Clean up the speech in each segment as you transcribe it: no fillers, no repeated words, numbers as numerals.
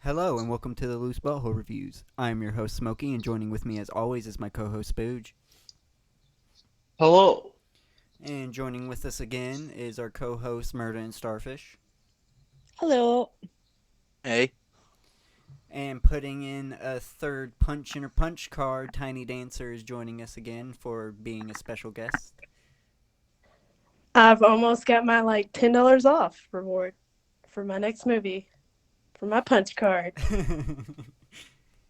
Hello and welcome to the Loose Butthole Reviews. I am your host Smokey, and joining with me as always is my co-host Spooge. Hello. And joining with us again is our co-host Murda and Starfish. Hello. Hey. And putting in a third punch in her punch card, Tiny Dancer is joining us again for being a special guest. I've almost got my $10 off reward for my next movie for my punch card.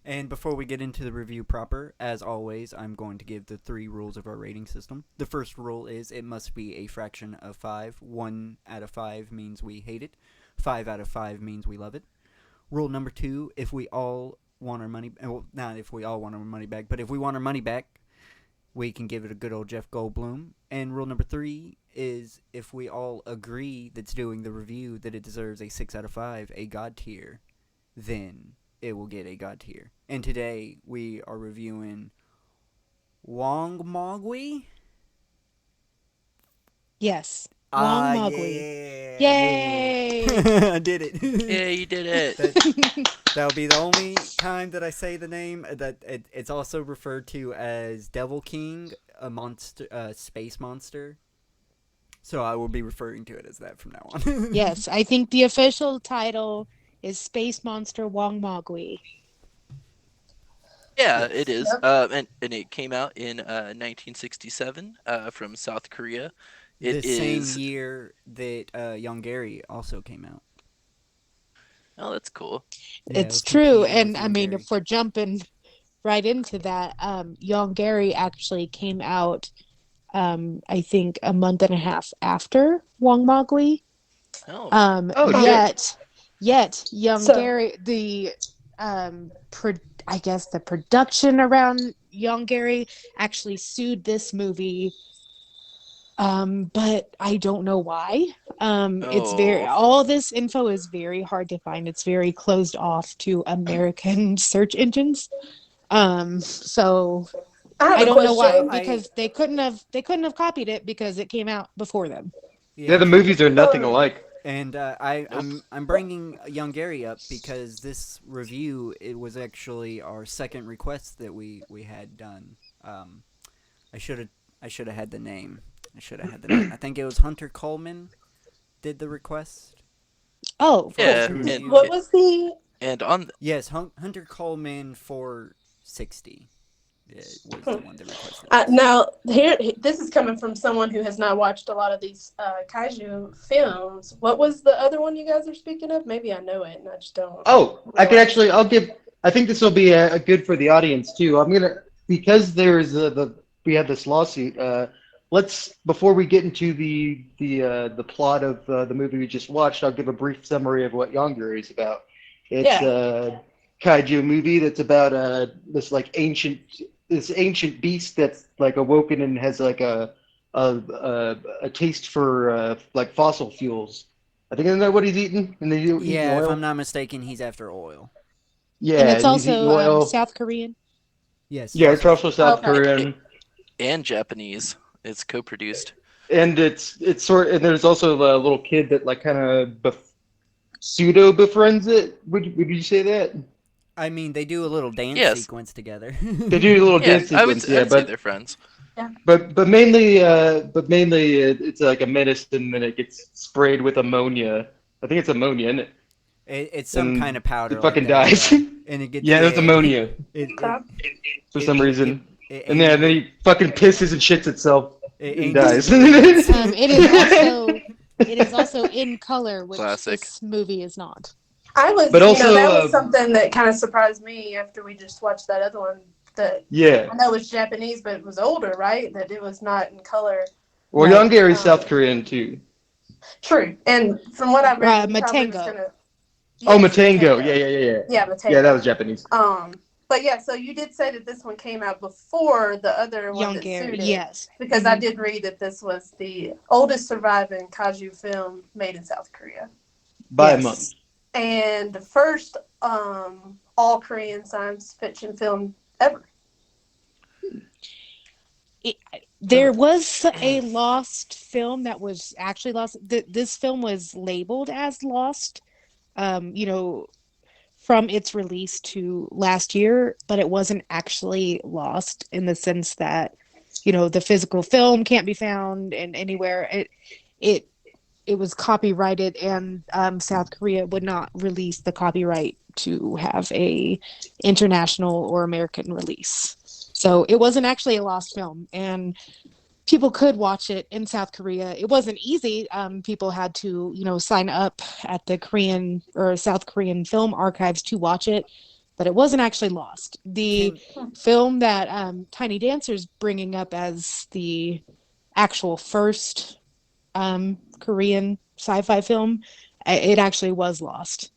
And before we get into the review proper, as always, I'm going to give the 3 rules of our rating system. The first rule is it must be a fraction of 5. 1 out of 5 means we hate it. 5 out of 5 means we love it. Rule number 2, if we all want our money, well, not if we all want our money back, but if we want our money back, we can give it a good old Jeff Goldblum. And rule number 3 is if we all agree that's doing the review that it deserves a 6 out of 5, a God tier, then it will get a God tier. And today we are reviewing Wangmagwi. Yes. Wangmagwi. Yay! I did it. Yeah, you did it. That'll be the only time that I say the name. That it's also referred to as Devil King, a monster, space monster. So I will be referring to it as that from now on. Yes, I think the official title is Space Monster Wangmagwi. Yeah, it is. And it came out in 1967 from South Korea. The same year that Hyeong-jin also came out. Oh, that's cool. Yeah, It's true, and I mean, Hyeong-jin. if we're jumping right into that, Hyeong-jin actually came out, I think, a month and a half after Wangmagwi. Oh. Yet Hyeong-jin, I guess the production around Hyeong-jin actually sued this movie. But I don't know why. All this info is very hard to find. It's very closed off to American search engines. So I don't know why, because they couldn't have copied it because it came out before them. Yeah, the movies are nothing alike. And I'm bringing Hyeong-jin up because this review, it was actually our second request that we had done. I should have had the name. I think it was Hunter Coleman did the request. Oh, yeah. What was the? And on Yes, Hunter Coleman 460 was the one that requested. Now, this is coming from someone who has not watched a lot of these kaiju films. What was the other one you guys are speaking of? Maybe I know it and I just don't. Oh, I can actually. I think this will be a good for the audience too. Because we have this lawsuit. Let's, before we get into the plot of the movie we just watched, I'll give a brief summary of what Yongguri is about. It's a kaiju movie that's about this ancient beast that's awoken and has a taste for fossil fuels. I think isn't that what he's eating? And Yeah, if I'm not mistaken, he's after oil. Yeah, and it's he's eating also oil. South Korean. Yes. Yeah, it's also South Korean. And Japanese. It's co-produced. And and there's also a little kid that kind of pseudo befriends it. Would you say that? I mean, they do a little dance sequence together. They do a little dance sequence. I would say they're friends. Yeah. But mainly it's like a medicine and it gets sprayed with ammonia. I think it's ammonia, isn't it? It's some kind of powder. It fucking like that, dies. And it gets it's ammonia for some reason. And then he fucking pisses and shits itself and dies. It is also in color, which Classic. this movie is not. That was something that kind of surprised me after we just watched that other one. I know it was Japanese, but it was older, right? That it was not in color. Well, Hyeong-jin's South Korean too. True, and from what I read, Matango. Matango. Yeah. Yeah, Matango. Yeah, that was Japanese. But yeah, so you did say that this one came out before the other one that sued it. Yes. Because I did read that this was the oldest surviving kaiju film made in South Korea. By a month. And the first all Korean science fiction film ever. There was a lost film that was actually lost. This film was labeled as lost, from its release to last year, but it wasn't actually lost in the sense that, the physical film can't be found in anywhere. It it was copyrighted, and South Korea would not release the copyright to have a international or American release. So it wasn't actually a lost film, and people could watch it in South Korea. It wasn't easy. People had to, sign up at the Korean or South Korean film archives to watch it, but it wasn't actually lost. The film that Tiny Dancer's bringing up as the actual first Korean sci-fi film, it actually was lost.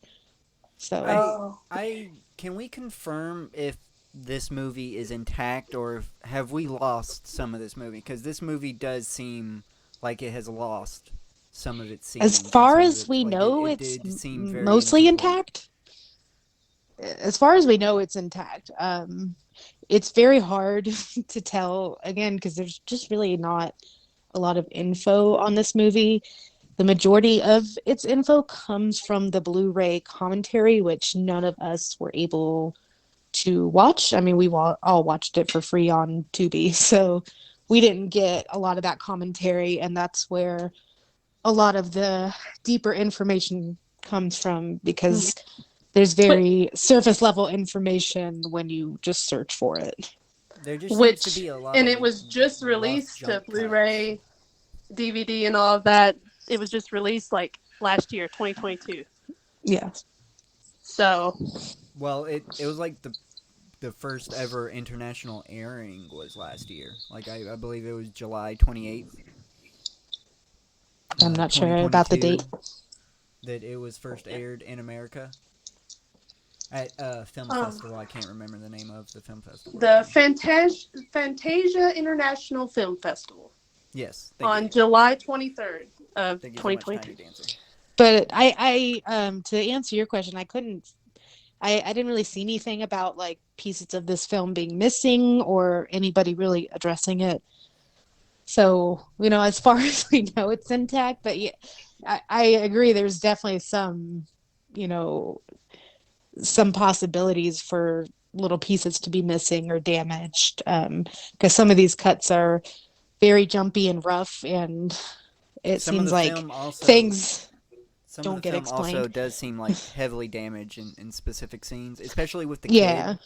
So I can we confirm if this movie is intact, or have we lost some of this movie? Because this movie does seem like it has lost some of its scenes. As far as we know, it's mostly intact. As far as we know, it's intact. It's very hard to tell, again, because there's just really not a lot of info on this movie. The majority of its info comes from the Blu-ray commentary, which none of us were able to watch. I mean, we all watched it for free on Tubi, so we didn't get a lot of that commentary, and that's where a lot of the deeper information comes from, because there's very surface level information when you just search for it. There just seems to be a lot, and it was just released to Blu-ray, DVD, and all of that. It was just released like last year, 2022. Yeah. So. Well, it was like the first ever international airing was last year. Like I believe it was July 28th. I'm not sure about the date. That it was first aired in America at a film festival. I can't remember the name of the film festival. The Fantasia International Film Festival. Yes. On July 23rd of 2022. But I to answer your question, I didn't really see anything about like pieces of this film being missing or anybody really addressing it. So, as far as we know, it's intact. But yeah, I agree. There's definitely some, some possibilities for little pieces to be missing or damaged. Because some of these cuts are very jumpy and rough, and it seems like things don't get explained. Also does seem like heavily damaged in specific scenes, especially with the kid.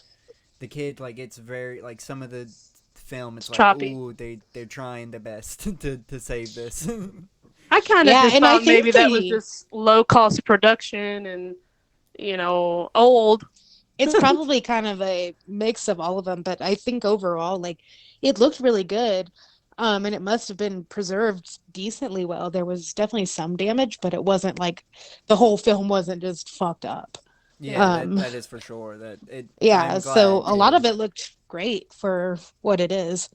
The kid, like, it's very, like, some of the film, it's like, ooh, they're trying their best to save this. I kind of just thought maybe that was just low-cost production and, old. It's probably kind of a mix of all of them, but I think overall, like, it looked really good. And it must have been preserved decently well. There was definitely some damage, but it wasn't like the whole film wasn't just fucked up. Yeah, that is for sure. So a lot of it looked great for what it is.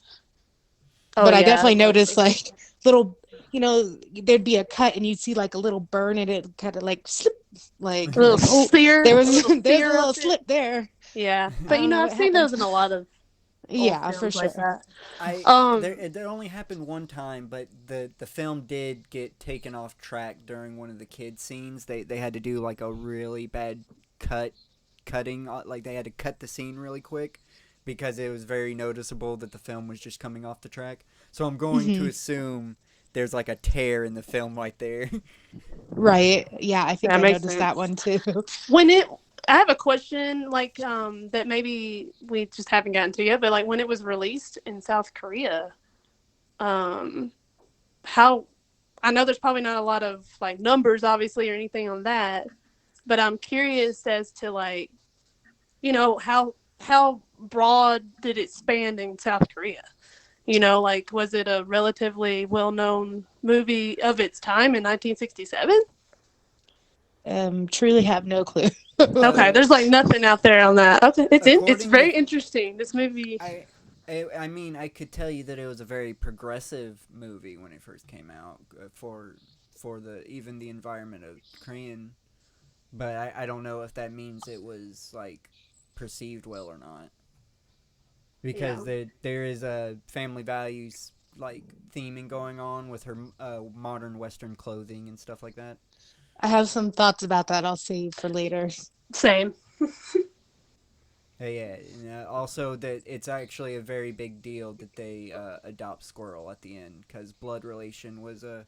But I definitely noticed like little, there'd be a cut and you'd see like a little burn and it kind of like slip, like a little sear. There's a little slip there. Yeah, but I've seen those in a lot of. Yeah, for sure. Like it only happened one time, but the film did get taken off track during one of the kid scenes. They had to do like a really bad cutting, like they had to cut the scene really quick because it was very noticeable that the film was just coming off the track. So I'm going to assume there's like a tear in the film right there. Right. Yeah, I think I noticed that one too. I have a question, like, that maybe we just haven't gotten to yet, but, like, when it was released in South Korea, I know there's probably not a lot of, like, numbers, obviously, or anything on that, but I'm curious as to, like, how broad did it span in South Korea? Like, was it a relatively well-known movie of its time in 1967? Truly have no clue. Okay, there's like nothing out there on that. Okay, it's very interesting. This movie. I mean, I could tell you that it was a very progressive movie when it first came out for even the environment of Korean, but I don't know if that means it was like perceived well or not, because there is a family values like theming going on with her modern Western clothing and stuff like that. I have some thoughts about that. I'll save for later. Same. Yeah, and, also that it's actually a very big deal that they adopt Squirrel at the end, because blood relation was a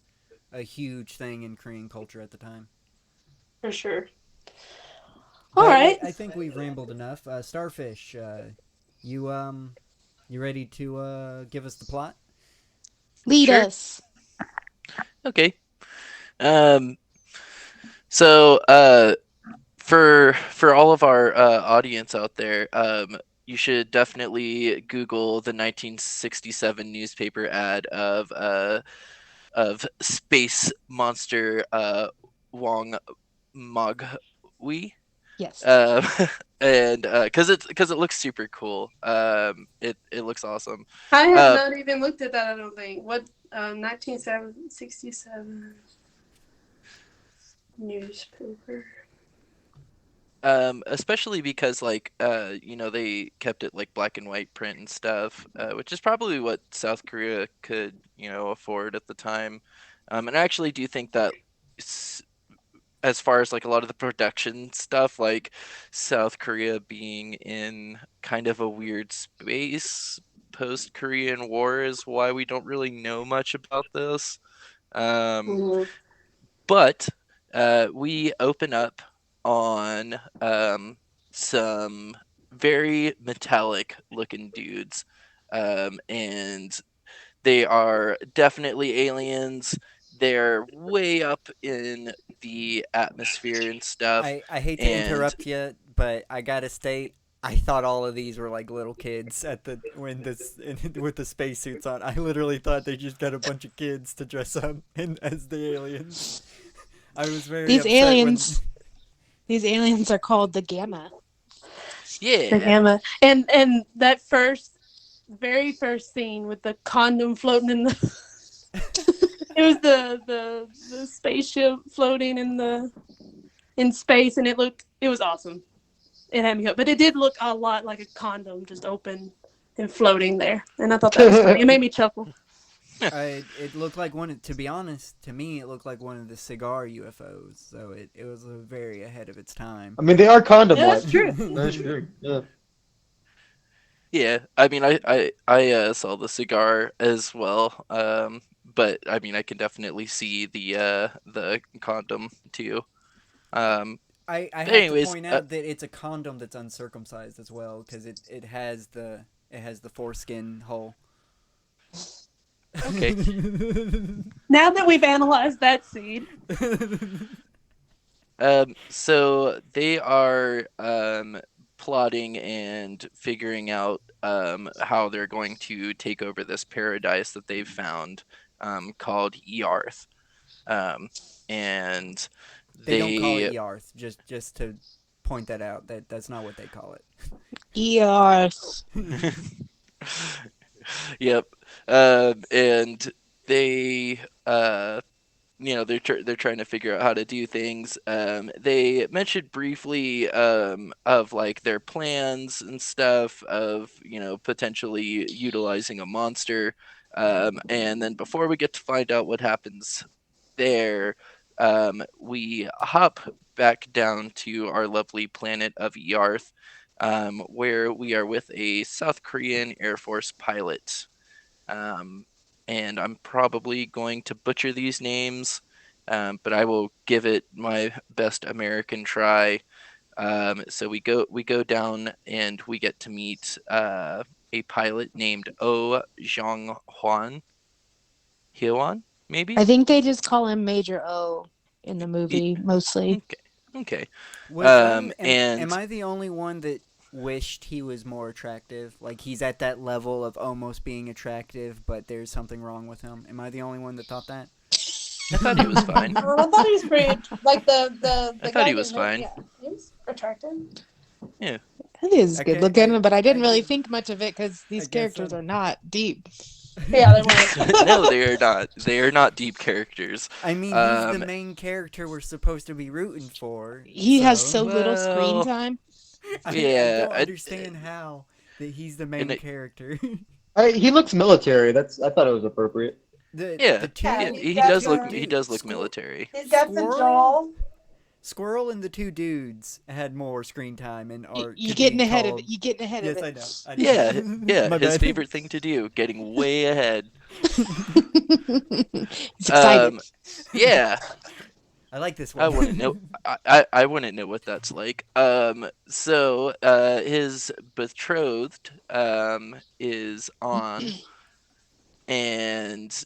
huge thing in Korean culture at the time. For sure. All But right. I think we've rambled enough. Starfish, you ready to give us the plot? Lead Sure. us. Okay. Um. So, for all of our audience out there, you should definitely Google the 1967 newspaper ad of space monster Wangmagwi. Yes. And because it looks super cool. It looks awesome. I have Uh, not even looked at that. I don't think. What 1967 newspaper? Especially because they kept it like black and white print and stuff, which is probably what South Korea could afford at the time. And I actually do think that as far as like a lot of the production stuff, like South Korea being in kind of a weird space post Korean War is why we don't really know much about this. Um, Mhm. but we open up on some very metallic looking dudes. And they are definitely aliens. They're way up in the atmosphere and stuff. I hate to And interrupt you, but I gotta state I thought all of these were like little kids at the when this with the spacesuits on. I literally thought they just got a bunch of kids to dress up as the aliens. I was very These upset aliens, these aliens are called the Gamma. yeah. The gamma, and that very first scene with the condom floating in the. It was the spaceship floating in space, and it was awesome. It had me hooked, but it did look a lot like a condom, just open and floating there, and I thought that was funny. It made me chuckle. it looked like one. To be honest, to me, it looked like one of the cigar UFOs. So it was very ahead of its time. I mean, they are condom Yeah, like. that's true. That's true. Yeah. Yeah, I mean, I saw the cigar as well, but I mean, I can definitely see the condom too. Um, I but have to anyways, point out that it's a condom that's uncircumcised as well, because it has the foreskin hole. okay. Now that we've analyzed that scene, So they are plotting and figuring out how they're going to take over this paradise that they've found called Earth. And They don't call it they Yarth. Just to point that out. That's not what they call it. Earth. Yep. And they they're trying to figure out how to do things. They mentioned briefly of like their plans and stuff of potentially utilizing a monster. And then before we get to find out what happens there, we hop back down to our lovely planet of Yarth, where we are with a South Korean Air Force pilot. Um, and I'm probably going to butcher these names, but I will give it my best American try. So we go down and we get to meet a pilot named Oh Jong Hwan. Hyeon, maybe. I think they just call him Major O in the movie mostly. Okay. Okay. Am And I the only one that wished he was more attractive? Like he's at that level of almost being attractive, but there's something wrong with him. Am I the only one that thought that? I thought he was fine. I thought he was pretty. Like the I thought he was fine. Yeah, he was attractive. Yeah. It is Okay, good looking, but I didn't really give- think much of it because I these guess characters so. are not deep. Yeah, they were. No, they are not. They are not deep characters. I mean, he's the main character we're supposed to be rooting for. He has so little screen Well, time. I yeah, don't understand how that he's the main and character. He looks military. I thought it was appropriate. yeah, the two, Yeah, he he's got does look some- he does look Squirrel- military. He's got the Squirrel? jaw. Squirrel and the two dudes had more screen time and are You could getting be ahead of called- it. You getting ahead Yes, of I it. know. Yeah, yeah. My His bad. favorite thing to do, getting way ahead. It's exciting. Yeah, I like this one. I wouldn't know. I wouldn't know what that's like. So his betrothed is on, and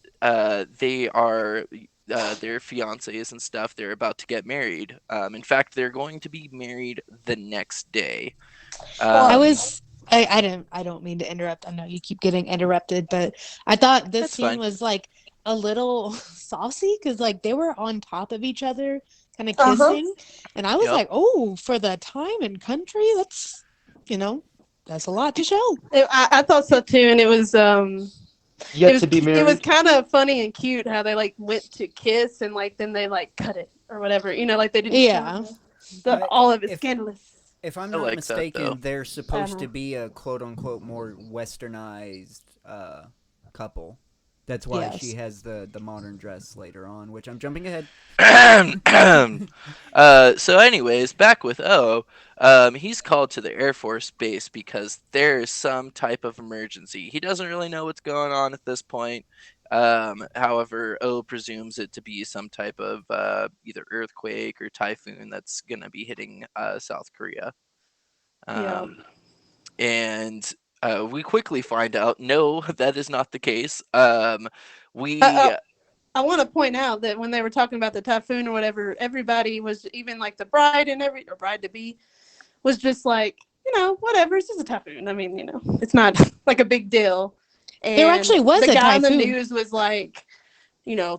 they are their fiancés and stuff. They're about to get married. In fact, they're going to be married the next day. I don't mean to interrupt. I know you keep getting interrupted, but I thought this That's scene fine. was like a little saucy because like they were on top of each other, kind of Uh-huh. kissing, and I was Yep. like, oh, for the time and country, that's that's a lot to show. I thought so too, and it was Yet to be it married. was kind of funny and cute how they like went to kiss and like then they like cut it or whatever, like they didn't Yeah. show all of it If- scandalous. If I'm I not like that, though. mistaken, they're supposed to Uh-huh. be a quote unquote more westernized couple. That's why Yes. she has the modern dress later on, which I'm jumping ahead. So anyways, back with O. He's called to the Air Force Base because there's some type of emergency. He doesn't really know what's going on at this point. However, O presumes it to be some type of either earthquake or typhoon that's gonna be hitting South Korea. Yeah. And we quickly find out, no, that is not the case. We I want to point out that when they were talking about the typhoon or whatever, everybody was even like the bride and or bride to be was just like, whatever, it's just a typhoon. I mean, it's not like a big deal. And There actually was the a guy on the typhoon. news was like,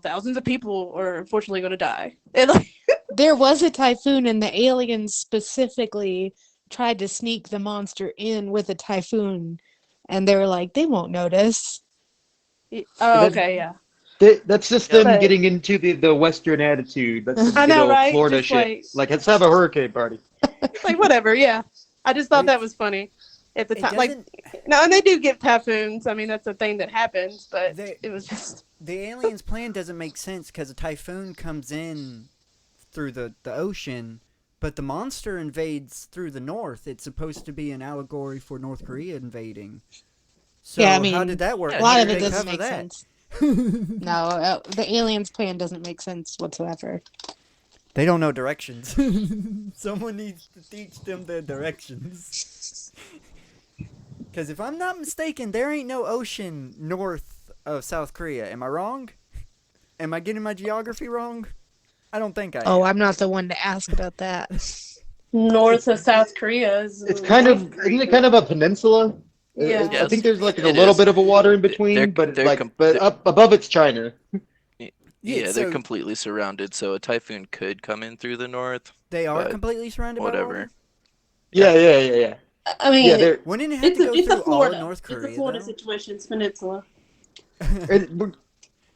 thousands of people are unfortunately going to die. And like, There was a typhoon, and the aliens specifically tried to sneak the monster in with a typhoon, and they were like, they won't notice. oh, okay, yeah. That's just them But- getting into the Western attitude. That's some I good know, old right? Florida Just shit. Like, let's have a hurricane party. Like whatever, yeah. I just thought that It's- was funny at the It time. Like, doesn't. no, and they do get typhoons. I mean, that's a thing that happens, but They- it was just The aliens' plan doesn't make sense because a typhoon comes in through the ocean, but the monster invades through the north. It's supposed to be an allegory for North Korea invading. So Yeah, I how mean, did that work? Yeah, A lot How of did it they doesn't cover make that? sense. No, the aliens' plan doesn't make sense whatsoever. They don't know directions. Someone needs to teach them the directions. Because if I'm not mistaken, there ain't no ocean north of South Korea. Am I wrong? Am I getting my geography wrong? I don't think I am. Oh, I'm not the one to ask about that. north of South Korea. Isn't it kind of a peninsula? Yeah. I Yes, think there's like a it little is. bit of a water in between, They're- but they're but up above it's China. Yeah, so they're completely surrounded, so a typhoon could come in through the north. they are but completely surrounded by whatever. water? Yeah. I mean, Yeah, they're Wouldn't it have to go through all of North Korea, It's a Florida though? situation. It's peninsula.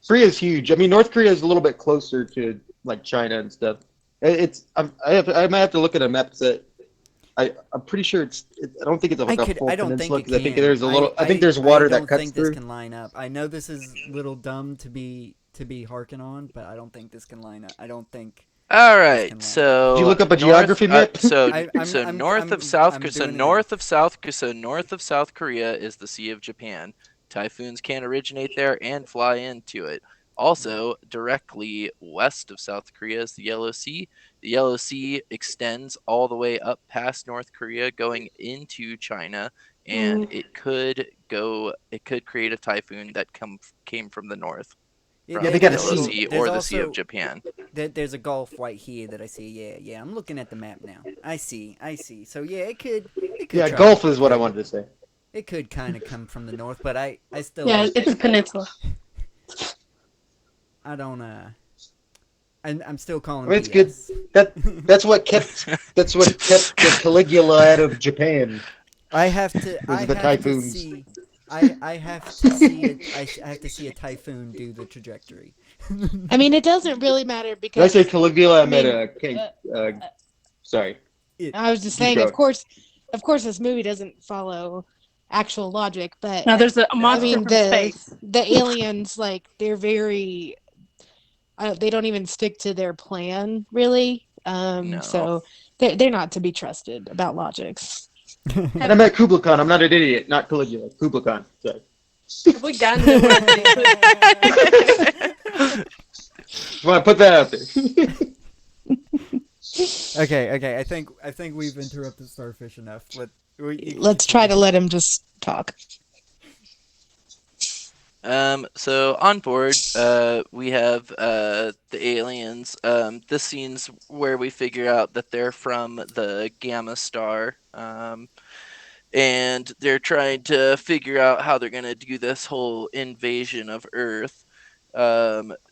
Korea's huge. I mean, North Korea is a little bit closer to like China and stuff. I might have to look at a map that I'm pretty sure I don't think it's like a full I don't peninsula think it because I think can. there's a little. I think there's water I that don't cuts think through. this can line up. I know this is a little dumb to be harking on, but I don't think this can line up. I don't think. All can right, line. so Did you look up a geography map? So I'm- so I'm- north I'm- of South I'm so doing it north of South so north of South Korea is the Sea of Japan. Typhoons can originate there and fly into it. Also, directly west of South Korea is the Yellow Sea. The Yellow Sea extends all the way up past North Korea, going into China, and it could create a typhoon that came from the north. From they the got a Yellow sea. Sea There's or the Sea of also- Japan. There's a gulf right here that I see. Yeah. I'm looking at the map now. I see. So yeah, it could. Yeah, try. Gulf is what I wanted to say. It could kind of come from the north, but I still. Yeah, it's a peninsula. I don't. I'm still calling. I mean, it's BS. good. That's what kept the Caligula out of Japan. I have to. Those I are the have typhoons. to see. I have to see it. I have to see a typhoon do the trajectory. I mean, it doesn't really matter Did I because say Caligula? I mean, meant sorry. I was just Keep saying, going. of course, this movie doesn't follow actual logic, but Now there's a monster mean, from the- space. the aliens, like, they're very, they don't even stick to their plan, really. No. So they're not to be trusted about logics. And I meant Kubla Khan. I'm not an idiot. Not Caligula. Kubla Khan. Sorry. Have we gotten to where they put Just want to put that out there. Okay. I think we've interrupted Starfish enough. Let's try to let him just talk. So on board, we have the aliens. This scene's where we figure out that they're from the Gamma Star. And they're trying to figure out how they're gonna do this whole invasion of Earth.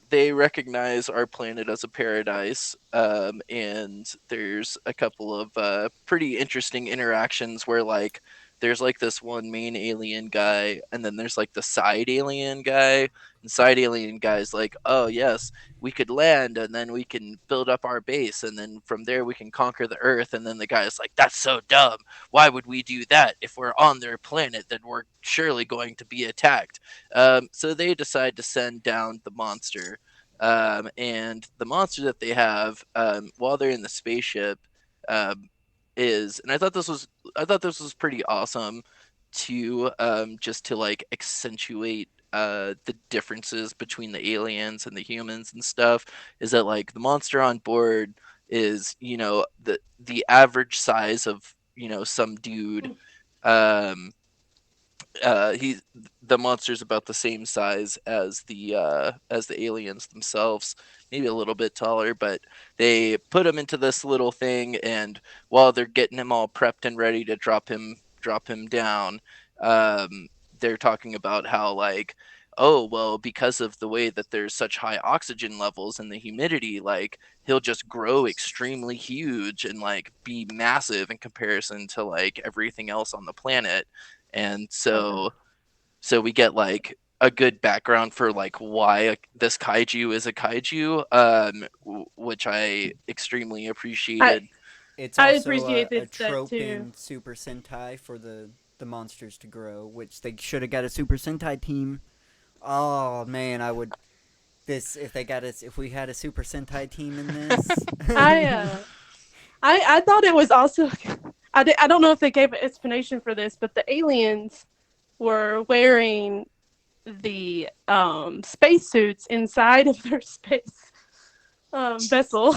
They recognize our planet as a paradise, and there's a couple of pretty interesting interactions where like there's like this one main alien guy, and then there's like the side alien guy. And side alien guy's like, oh yes, we could land, and then we can build up our base, and then from there we can conquer the Earth. And then the guy's like, that's so dumb. Why would we do that? If we're on their planet, then we're surely going to be attacked. So they decide to send down the monster. And the monster that they have while they're in the spaceship is, and I thought this was pretty awesome to just to like accentuate the differences between the aliens and the humans and stuff, is that like the monster on board is, you know, the average size of, you know, some dude. The monster's about the same size as the aliens themselves, maybe a little bit taller, but they put him into this little thing, and while they're getting him all prepped and ready to drop him down, they're talking about how like, oh well, because of the way that there's such high oxygen levels and the humidity, like he'll just grow extremely huge and like be massive in comparison to like everything else on the planet. And so we get like a good background for like why this kaiju is a kaiju, which I extremely appreciated. It's I also appreciate a that too. trope in Super Sentai for the monsters to grow, which they should have got a Super Sentai team. Oh man, I would. If we had a Super Sentai team in this. I thought it was also. I don't know if they gave an explanation for this, but the aliens were wearing the spacesuits inside of their space vessel.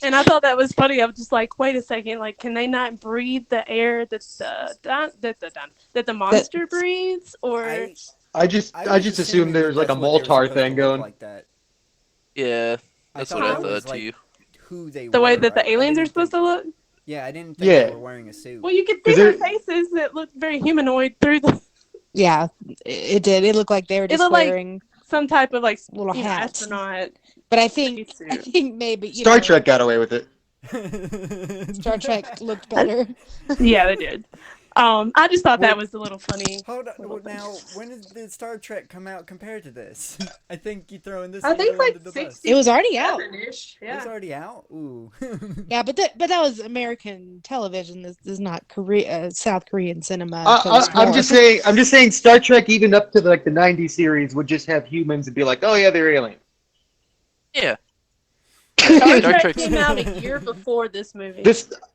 And I thought that was funny. I was just like, wait a second, like, can they not breathe the air that the monster breathes? Or I just assumed there's like a Moltar thing going. Like that. Yeah, that's what I thought too. Who they the were, way that the aliens are supposed to look. Yeah, I didn't think they were wearing a suit. Well, you could see their faces that looked very humanoid through the. Yeah, it did. It looked like they were just wearing like some type of like little hat. Astronaut. But I think maybe Star Trek got away with it. Star Trek looked better. Yeah, they did. I just thought that was a little funny. Hold on, now when did Star Trek come out compared to this? I think you throwing this. I think like the 60. It was already out. Yeah. It was already out. Ooh. Yeah, but that was American television. This is not South Korean cinema. I'm just saying Star Trek even up to like the '90s series would just have humans and be like, oh yeah, they're aliens. Yeah. Star Trek came out a year before this movie.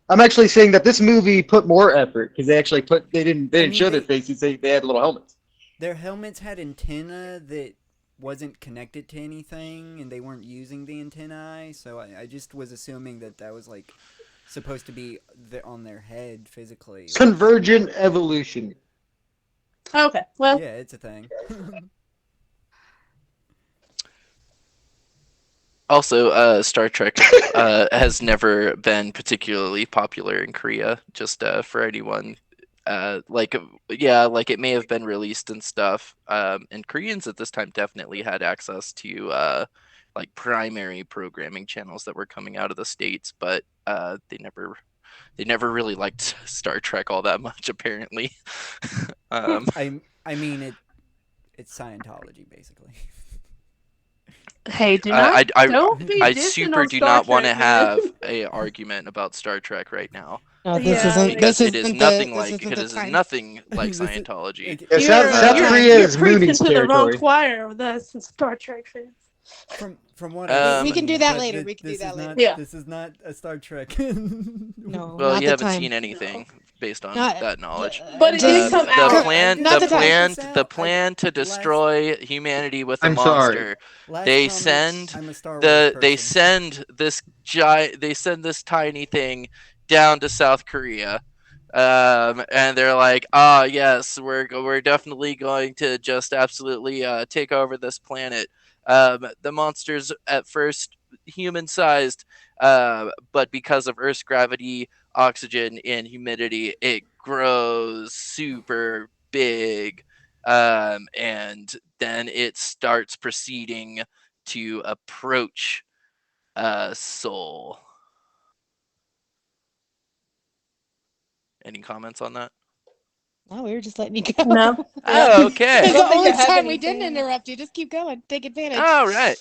I'm actually saying that this movie put more effort because they actually they didn't show their faces. They had little helmets. Their helmets had antenna that wasn't connected to anything, and they weren't using the antennae. So I just was assuming that was like supposed to be on their head physically. Convergent evolution. Okay, well, yeah, it's a thing. Also, Star Trek has never been particularly popular in Korea. Just for anyone, like it may have been released and stuff. And Koreans at this time definitely had access to like primary programming channels that were coming out of the States, but they never really liked Star Trek all that much. Apparently, I mean it's Scientology basically. Hey, don't be I dissing super on do Star not want to Trek, man. have a argument about Star Trek right now. No, It is nothing like Scientology. Yeah, South Korea is You're preaching Mooney's to the wrong territory. choir with us Star Trek fans. From what We can do that later. We can do that later. Yeah. This is not a Star Trek. No, Well, not you the haven't time. seen anything based on Not- that knowledge. But it did come out. Not the time. The plan to destroy humanity with a I'm sorry. monster. Last They comment, send I'm a Star Wars person. they send this tiny thing down to South Korea. And they're like, yes, we're definitely going to just absolutely take over this planet. The monster's at first human-sized, but because of Earth's gravity, oxygen, and humidity, it grows super big, and then it starts proceeding to approach Seoul. Any comments on that? No, we were just letting you go. No. Oh, okay. It's don't the think only I have time we didn't anything. interrupt you. Just keep going. Take advantage. All right.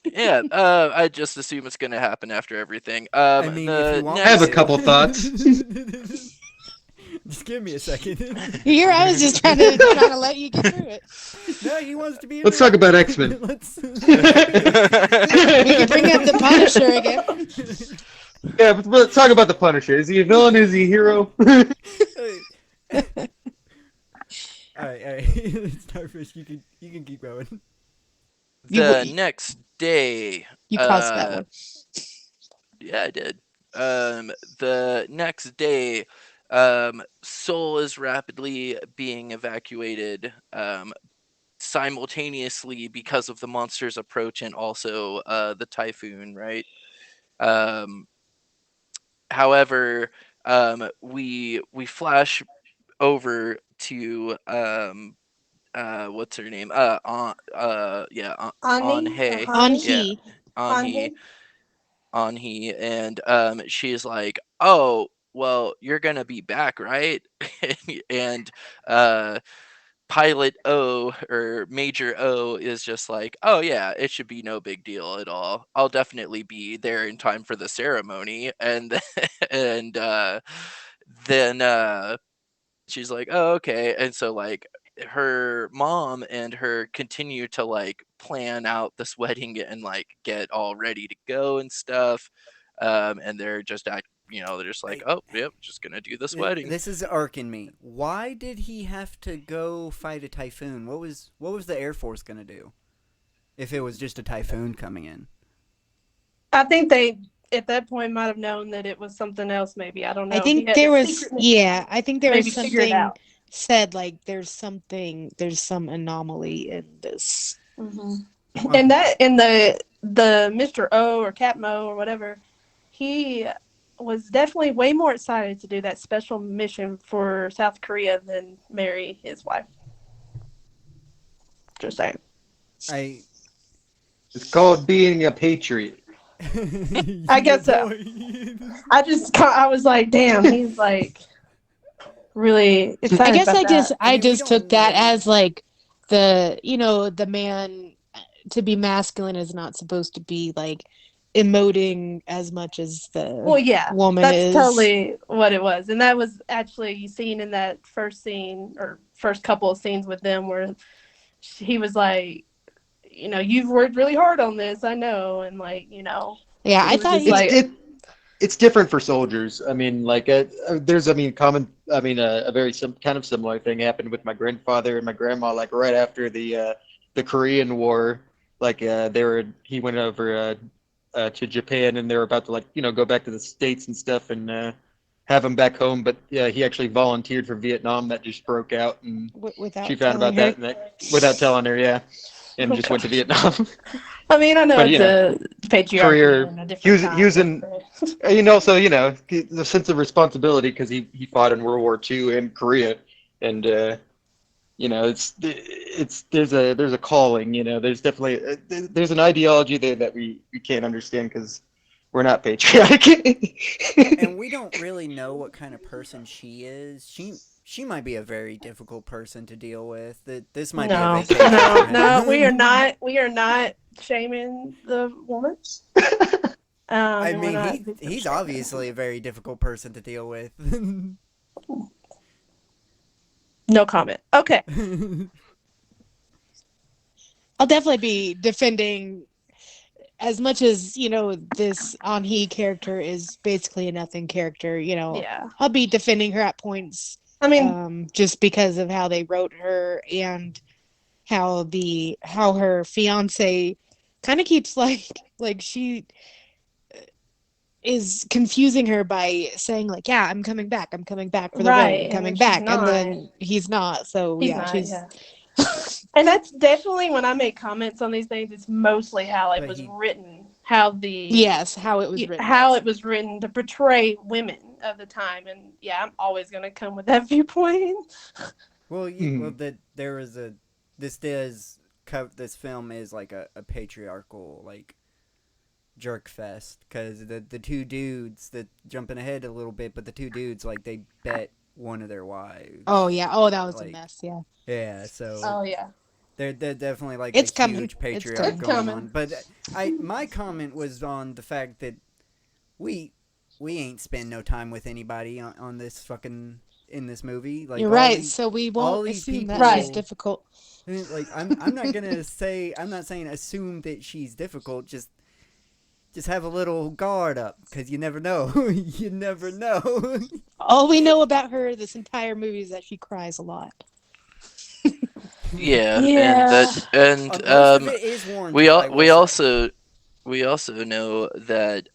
Yeah. I just assume it's going to happen after everything. I mean, if you want I have a me to. couple thoughts. Just give me a second. Here, I was just trying to let you get through it. No, he wants to be. Let's talk about X-Men. Let's. We can bring up the Punisher again. Yeah, but let's talk about the Punisher. Is he a villain? Is he a hero? All right. Starfish, you can keep going. The next day. You caused that one. Yeah, I did. The next day, Seoul is rapidly being evacuated, simultaneously because of the monster's approach and also the typhoon, right? However, we flash over to what's her name? On Hye. Annie? On Hye, and she's like, "Oh, well, you're gonna be back, right?" And Pilot O or Major O is just like, "Oh yeah, it should be no big deal at all. I'll definitely be there in time for the ceremony." And and then she's like, "Oh, okay." And so like her mom and her continue to like plan out this wedding and like get all ready to go and stuff. And they're just they're just like, "Oh, yep, just gonna do this wedding." This is arcing me. Why did he have to go fight a typhoon? What was the Air Force gonna do if it was just a typhoon coming in? I think they at that point might have known that it was something else. Maybe I don't know. I think there was. Yeah, I think there was something said like there's some anomaly in this. Mm-hmm. And that in the Mr. O or Captain O or whatever, he was definitely way more excited to do that special mission for South Korea than marry his wife. Just saying. It's called being a patriot. I guess so. I was like, damn, he's like really excited. I guess about I just took that as like the man to be masculine is not supposed to be like emoting as much as the woman that's is. totally what it was. And that was actually seen in that first scene or first couple of scenes with them where he was like, you've worked really hard on this, I know, and like, yeah, I thought it's different for soldiers. I mean, like there's a very kind of similar thing happened with my grandfather and my grandma, like right after the Korean War. Like he went over to Japan, and they were about to go back to the States and stuff and have him back home. But yeah, he actually volunteered for Vietnam. That just broke out, and she found about that, without telling her. Yeah, and just went to Vietnam. I mean, I know it's a patriarchy career. and a different time. He was in, the sense of responsibility because he fought in World War II and Korea, and there's a calling. There's definitely there's an ideology there that we can't understand because we're not patriotic. And we don't really know what kind of person she is. She might be a very difficult person to deal with. This might be a vacation. No, we are not. We are not shaming the woman. I mean, he's obviously a very difficult person to deal with. No comment. Okay. I'll definitely be defending as much as, this On-hee character is basically a nothing character, Yeah. I'll be defending her at points. I mean, just because of how they wrote her and how her fiance kind of keeps like she is confusing her by saying like, yeah, I'm coming back for the wedding, right, I'm and coming then she's back, and not. then he's not. So He's yeah, not, she's yeah. And that's definitely when I make comments on these things. It's mostly how it But was written, how the yes, how it was written. how it was written to portray women of the time, and yeah, I'm always gonna come with that viewpoint. Well, there was a this film is like a patriarchal like jerk fest because the two dudes that jumping ahead a little bit, but the two dudes like they bet one of their wives. Oh yeah, that was like, a mess. Yeah. Yeah, so. Oh yeah. They're definitely like It's a coming. huge It's patriarch going coming. on. But my comment was on the fact that we ain't spend no time with anybody on this fucking in this movie. Like you're right. So we won't assume that she's difficult. I mean, like I'm not gonna say I'm not saying assume that she's difficult. Just have a little guard up because you never know. You never know. All we know about her this entire movie is that she cries a lot. Yeah, Yeah. and Most of it is warranted, we I will say. also know that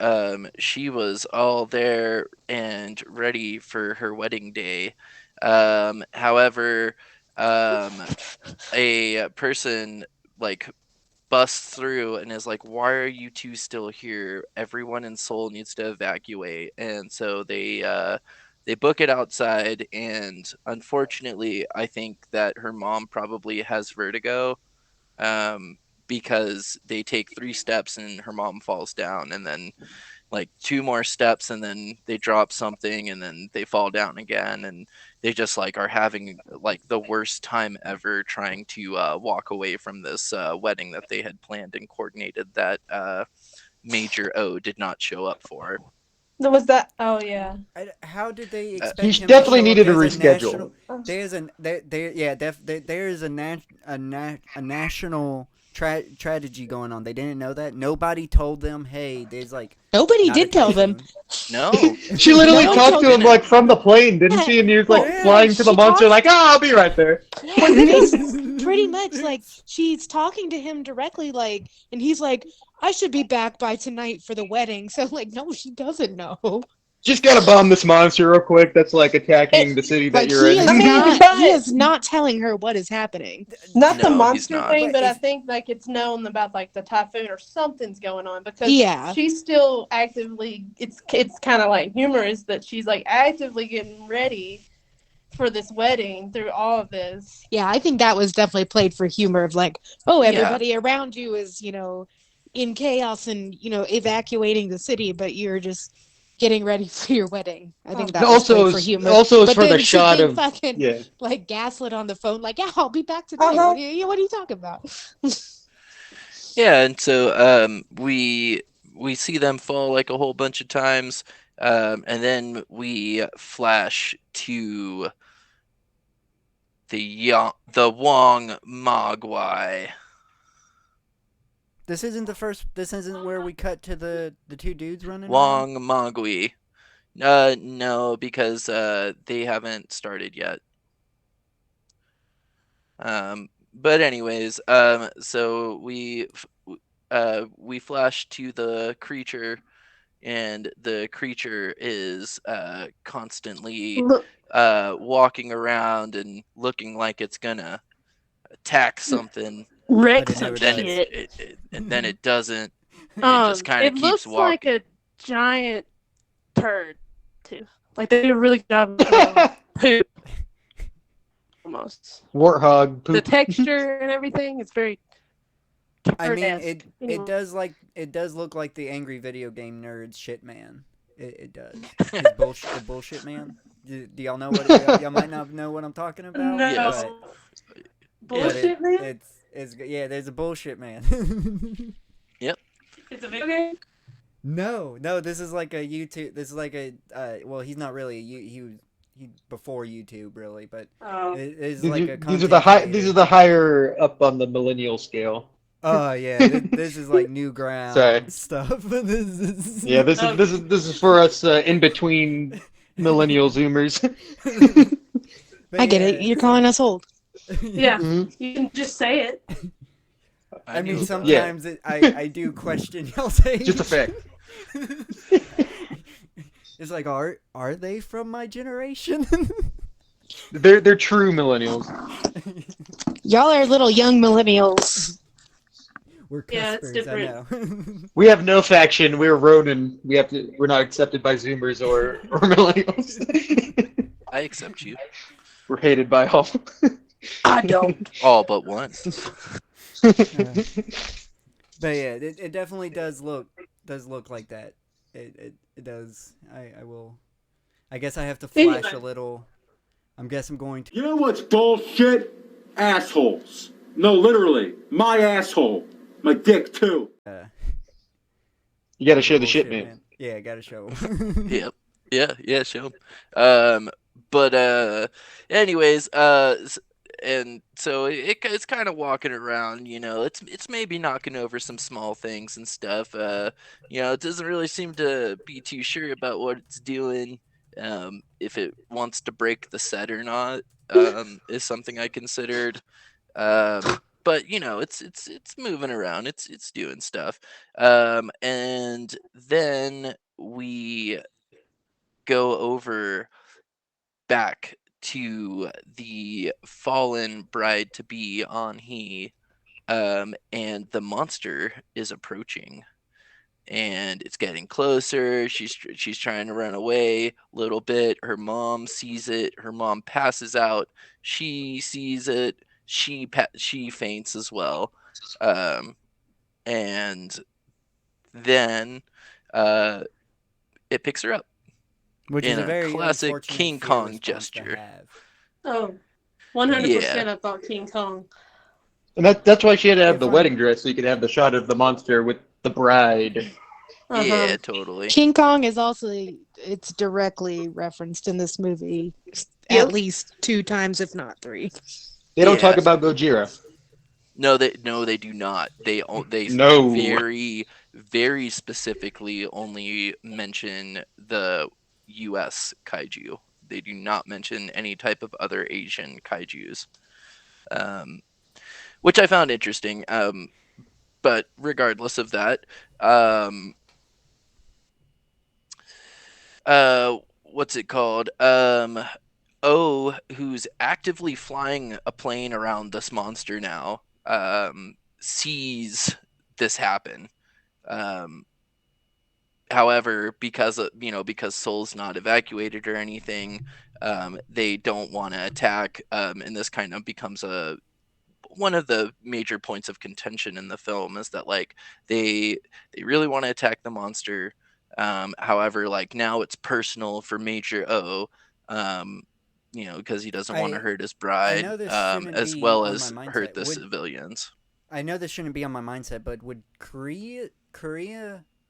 she was all there and ready for her wedding day. However, a person like busts through and is like, "Why are you two still here? Everyone in Seoul needs to evacuate." And so they book it outside, and unfortunately, I think that her mom probably has vertigo, because they take 3 steps and her mom falls down, and then like 2 more steps and then they drop something and then they fall down again, and they just like are having like the worst time ever trying to walk away from this wedding that they had planned and coordinated that Major O did not show up for. Was that? Oh yeah. How did they expect He him definitely to show up? needed a There's reschedule. there is a national tragedy going on. They didn't know that. Nobody told them. Hey, there's like Nobody not a did tell them. typhoon. No. She literally No, talked to him didn't. like from the plane, didn't she? And he was like Yeah. flying to the She monster, talked- like, I'll be right there. Yeah, it's pretty much like she's talking to him directly, like, and he's like, I should be back by tonight for the wedding. So like, no, she doesn't know. Just gotta bomb this monster real quick that's like attacking the city that Like you're in. he is not telling her what is happening. Not the No, he's monster not. thing, But but I if- think like it's known about like the typhoon or something's going on because Yeah. she's still actively. It's kind of like humorous that she's like actively getting ready for this wedding through all of this. Yeah, I think that was definitely played for humor of like, oh, Yeah. everybody around you is, in chaos and, evacuating the city, but you're just getting ready for your wedding. I think that was played for humor. Also, it's But for the then she's shot getting of fucking like gaslit on the phone, like, yeah, I'll be back tonight. Uh-huh. What are you talking about? Yeah, and so we see them fall like a whole bunch of times, and then we flash to the Wangmagwi. This isn't the first. This isn't where we cut to the two dudes running. Wangmagwi. No, because they haven't started yet. But anyways, so we flash to the creature, and the creature is constantly walking around and looking like it's gonna attack something. Wreck But it some never Then does. shit. and then it doesn't. It just kind It of keeps looks walking. like a giant turd too. Like they did a really good job of poop. Almost. warthog The poop. texture and everything is very. I mean, turd-esque. it does look like the angry video game nerds shit man. It does. His bullshit, the bullshit man. Do y'all know what? Y'all might not know what I'm talking about. No. Yes. Bullshit, man. It's there's a bullshit man. It's a video game. No, this is like a YouTube. This is like a well, he's not really he before YouTube really, but Oh. it is These, like are, a these are the content these are creator. the higher up on the millennial scale. Oh yeah, this is like new ground Sorry. stuff. This is Yeah, this is for us in between millennial Zoomers. But I get it. You're calling us old. Yeah, Mhm. you can just say it. I mean, knew that. sometimes I do question y'all's age. Just a fact. It's like, are they from my generation? They're true millennials. Y'all are little young millennials. We're Yeah, it's cuspers, I different. know. We have no faction. We're Ronin. We're not accepted by Zoomers or millennials. I accept you. We're hated by all. I don't. All but one. But yeah, it definitely does look like that. It does. I will. I guess I have to flash a little. I guess I'm going to. You know what's bullshit? Assholes. No, literally. My asshole. My dick, too. You gotta show the Bullshit, shit, man. Yeah, I gotta show. Yep. Yeah, show 'em. But anyways, and so it's kind of walking around, it's maybe knocking over some small things and stuff. It doesn't really seem to be too sure about what it's doing. If it wants to break the set or not, is something I considered. But it's moving around, it's doing stuff. And then we go over back to the fallen bride to be on He, and the monster is approaching, and it's getting closer. She's trying to run away a little bit. Her mom sees it. Her mom passes out. She sees it. She faints as well, and then it picks her up. Which in is a a very classic unfortunate King fear Kong response to gesture. have. Oh, 100%. Yeah. I thought King Kong. And that's why she had to have If the I'm- wedding dress, so you could have the shot of the monster with the bride. Yeah, totally. King Kong is also it's directly referenced in this movie Yep. at least 2 times, if not 3. They don't Yeah. talk about Gojira. No, they do not. They No. very, very specifically only mention the U.S. kaiju. They do not mention any type of other Asian kaijus, which I found interesting. But regardless of that, what's it called? Who's actively flying a plane around this monster now, sees this happen. However, because Seoul's not evacuated or anything, they don't want to attack, and this kind of becomes one of the major points of contention in the film, is that like they really want to attack the monster. However, like now it's personal for Major O, because he doesn't want to hurt his bride, know this shouldn't as be well on as my mindset. hurt the civilians. I know this shouldn't be on my mindset, but would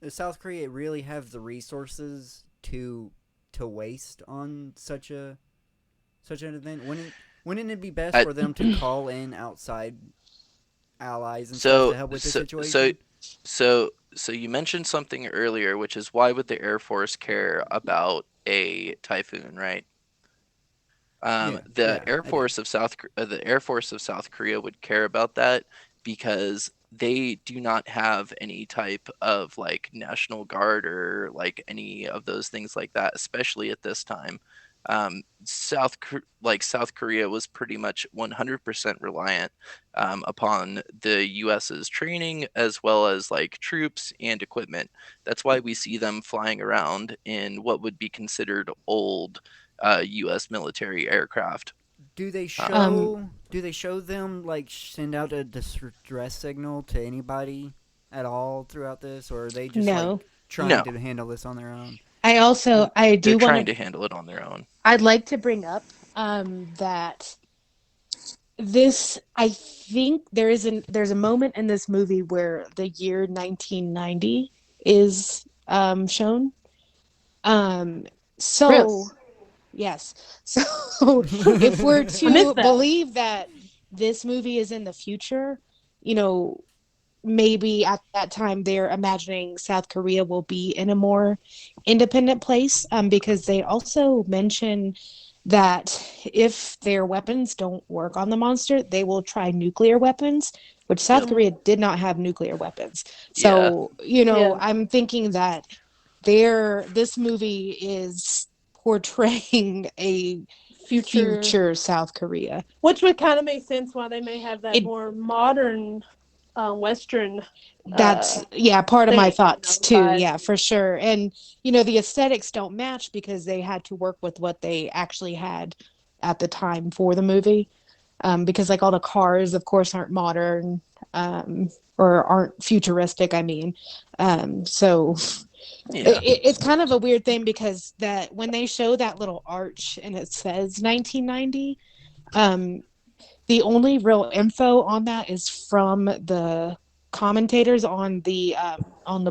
South Korea really have the resources to waste on such an event? Wouldn't it be best for them to call in outside allies and stuff to help with the situation? So you mentioned something earlier, which is why would the Air Force care about a typhoon, right? The Air Force of South Korea would care about that because they do not have any type of like National Guard or like any of those things like that, especially at this time. South Korea was pretty much 100% reliant upon the US's training as well as like troops and equipment. That's why we see them flying around in what would be considered old US military aircraft. Do they show them like send out a distress signal to anybody at all throughout this, or are they just like trying to handle this on their own? I do want trying to handle it on their own. I'd like to bring up that this, I think there's a moment in this movie where the year 1990 is shown. Yes. So if we're to believe that this movie is in the future, maybe at that time they're imagining South Korea will be in a more independent place, because they also mention that if their weapons don't work on the monster, they will try nuclear weapons, which South Yep. Korea did not have nuclear weapons. Yeah. So, you know, Yeah. I'm thinking that this movie is portraying a Future, future South Korea. which would kind of make sense why they may have that It more modern, Western That's, yeah, part of my thing, thoughts too. vibe. Yeah, for sure. And you know, the aesthetics don't match because they had to work with what they actually had at the time for the movie. Because like all the cars, of course, aren't modern, or aren't futuristic, I mean. So Yeah. it's kind of a weird thing because that when they show that little arch and it says 1990, um, the only real info on that is from the commentators on the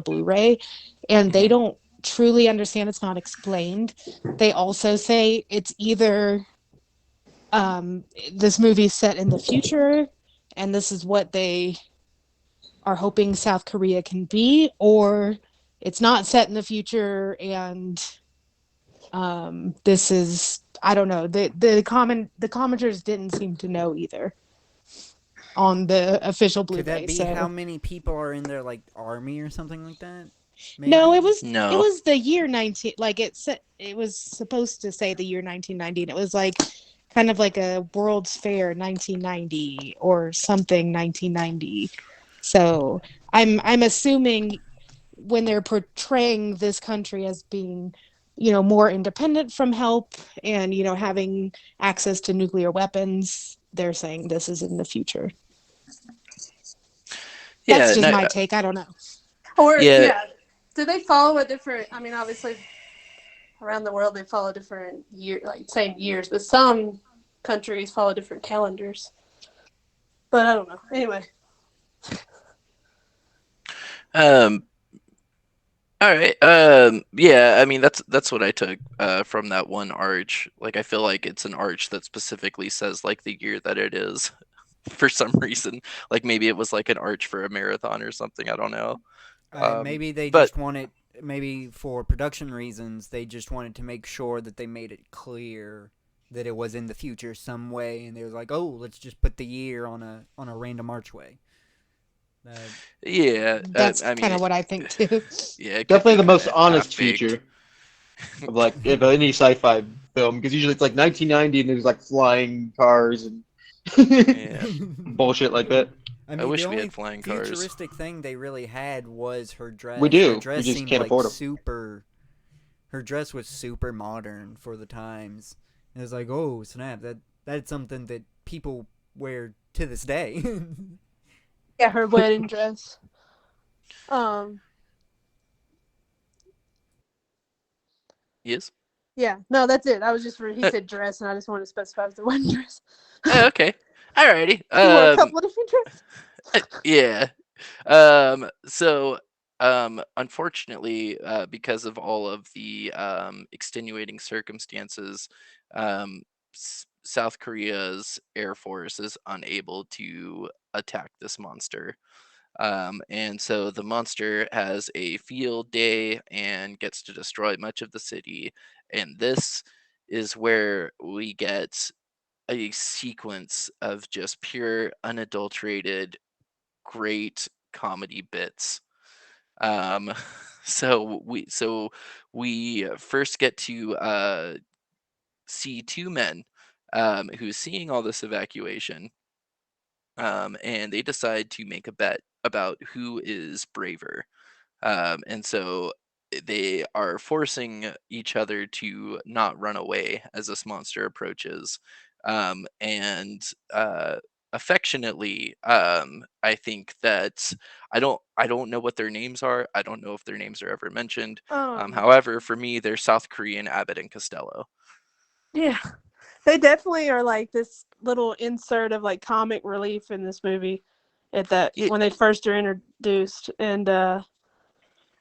Blu-ray, and they Mhm. don't truly understand. It's not explained. They also say it's either this movie's set in the future, and this is what they are hoping South Korea can be, or it's not set in the future, and this is, I don't know. The commenters didn't seem to know either on the official Could that Blu-ray. be how So many people are in their like army or something like that? no, Maybe. it No. was the year 19, like it was supposed to say the year 1990, and it was like kind of like a World's Fair 1990 or something 1990. So I'm assuming when they're portraying this country as being, you know, more independent from help and, you know, having access to nuclear weapons, they're saying this is in the future. That's Yeah. just No. my take. I don't know. Or Yeah. yeah, do they follow a different? I mean, obviously, around the world they follow different like same years, but some countries follow different calendars. But I don't know. Anyway, Um. All right. Yeah. I mean, that's what I took from that one arch. Like, I feel like it's an arch that specifically says like the year that it is, for some reason. Like maybe it was like an arch for a marathon or something. I don't know. Maybe they But just wanted, maybe for production reasons, they just wanted to make sure that they made it clear that it was in the future some way, and they was like, "Oh, let's just put the year on a random archway." That yeah. That's I kind mean, of what I think too. yeah, it could Definitely be the kind most of honest half-baked. future of like of any sci-fi film because usually it's like 1990 and there's like flying cars and Yeah. bullshit like that. I I mean, the wish we only had flying cars. futuristic thing they really had was her We dress. Her do. We dress just seemed can't like afford them. super. Her dress was super modern for the times. And it was like, oh snap! That's something that people wear to this day. yeah, her wedding dress. Um, Yes. yeah, no, that's it. I was just he said dress, and I just wanted to specify the wedding dress. Okay. Alrighty. She wore a couple of different dresses. Yeah. So, unfortunately, because of all of the extenuating circumstances, South Korea's Air Force is unable to attack this monster. And so the monster has a field day and gets to destroy much of the city. And this is where we get a sequence of just pure, unadulterated, great comedy bits. Um, so we first get to see two men who's seeing all this evacuation, and they decide to make a bet about who is braver. And so they are forcing each other to not run away as this monster approaches. And affectionately, I think that I don't know what their names are. I don't know if their names are ever mentioned. Um, However, for me, they're South Korean Abbott and Costello. yeah, they definitely are like this little insert of like comic relief in this movie at that Yeah, when they first are introduced, and I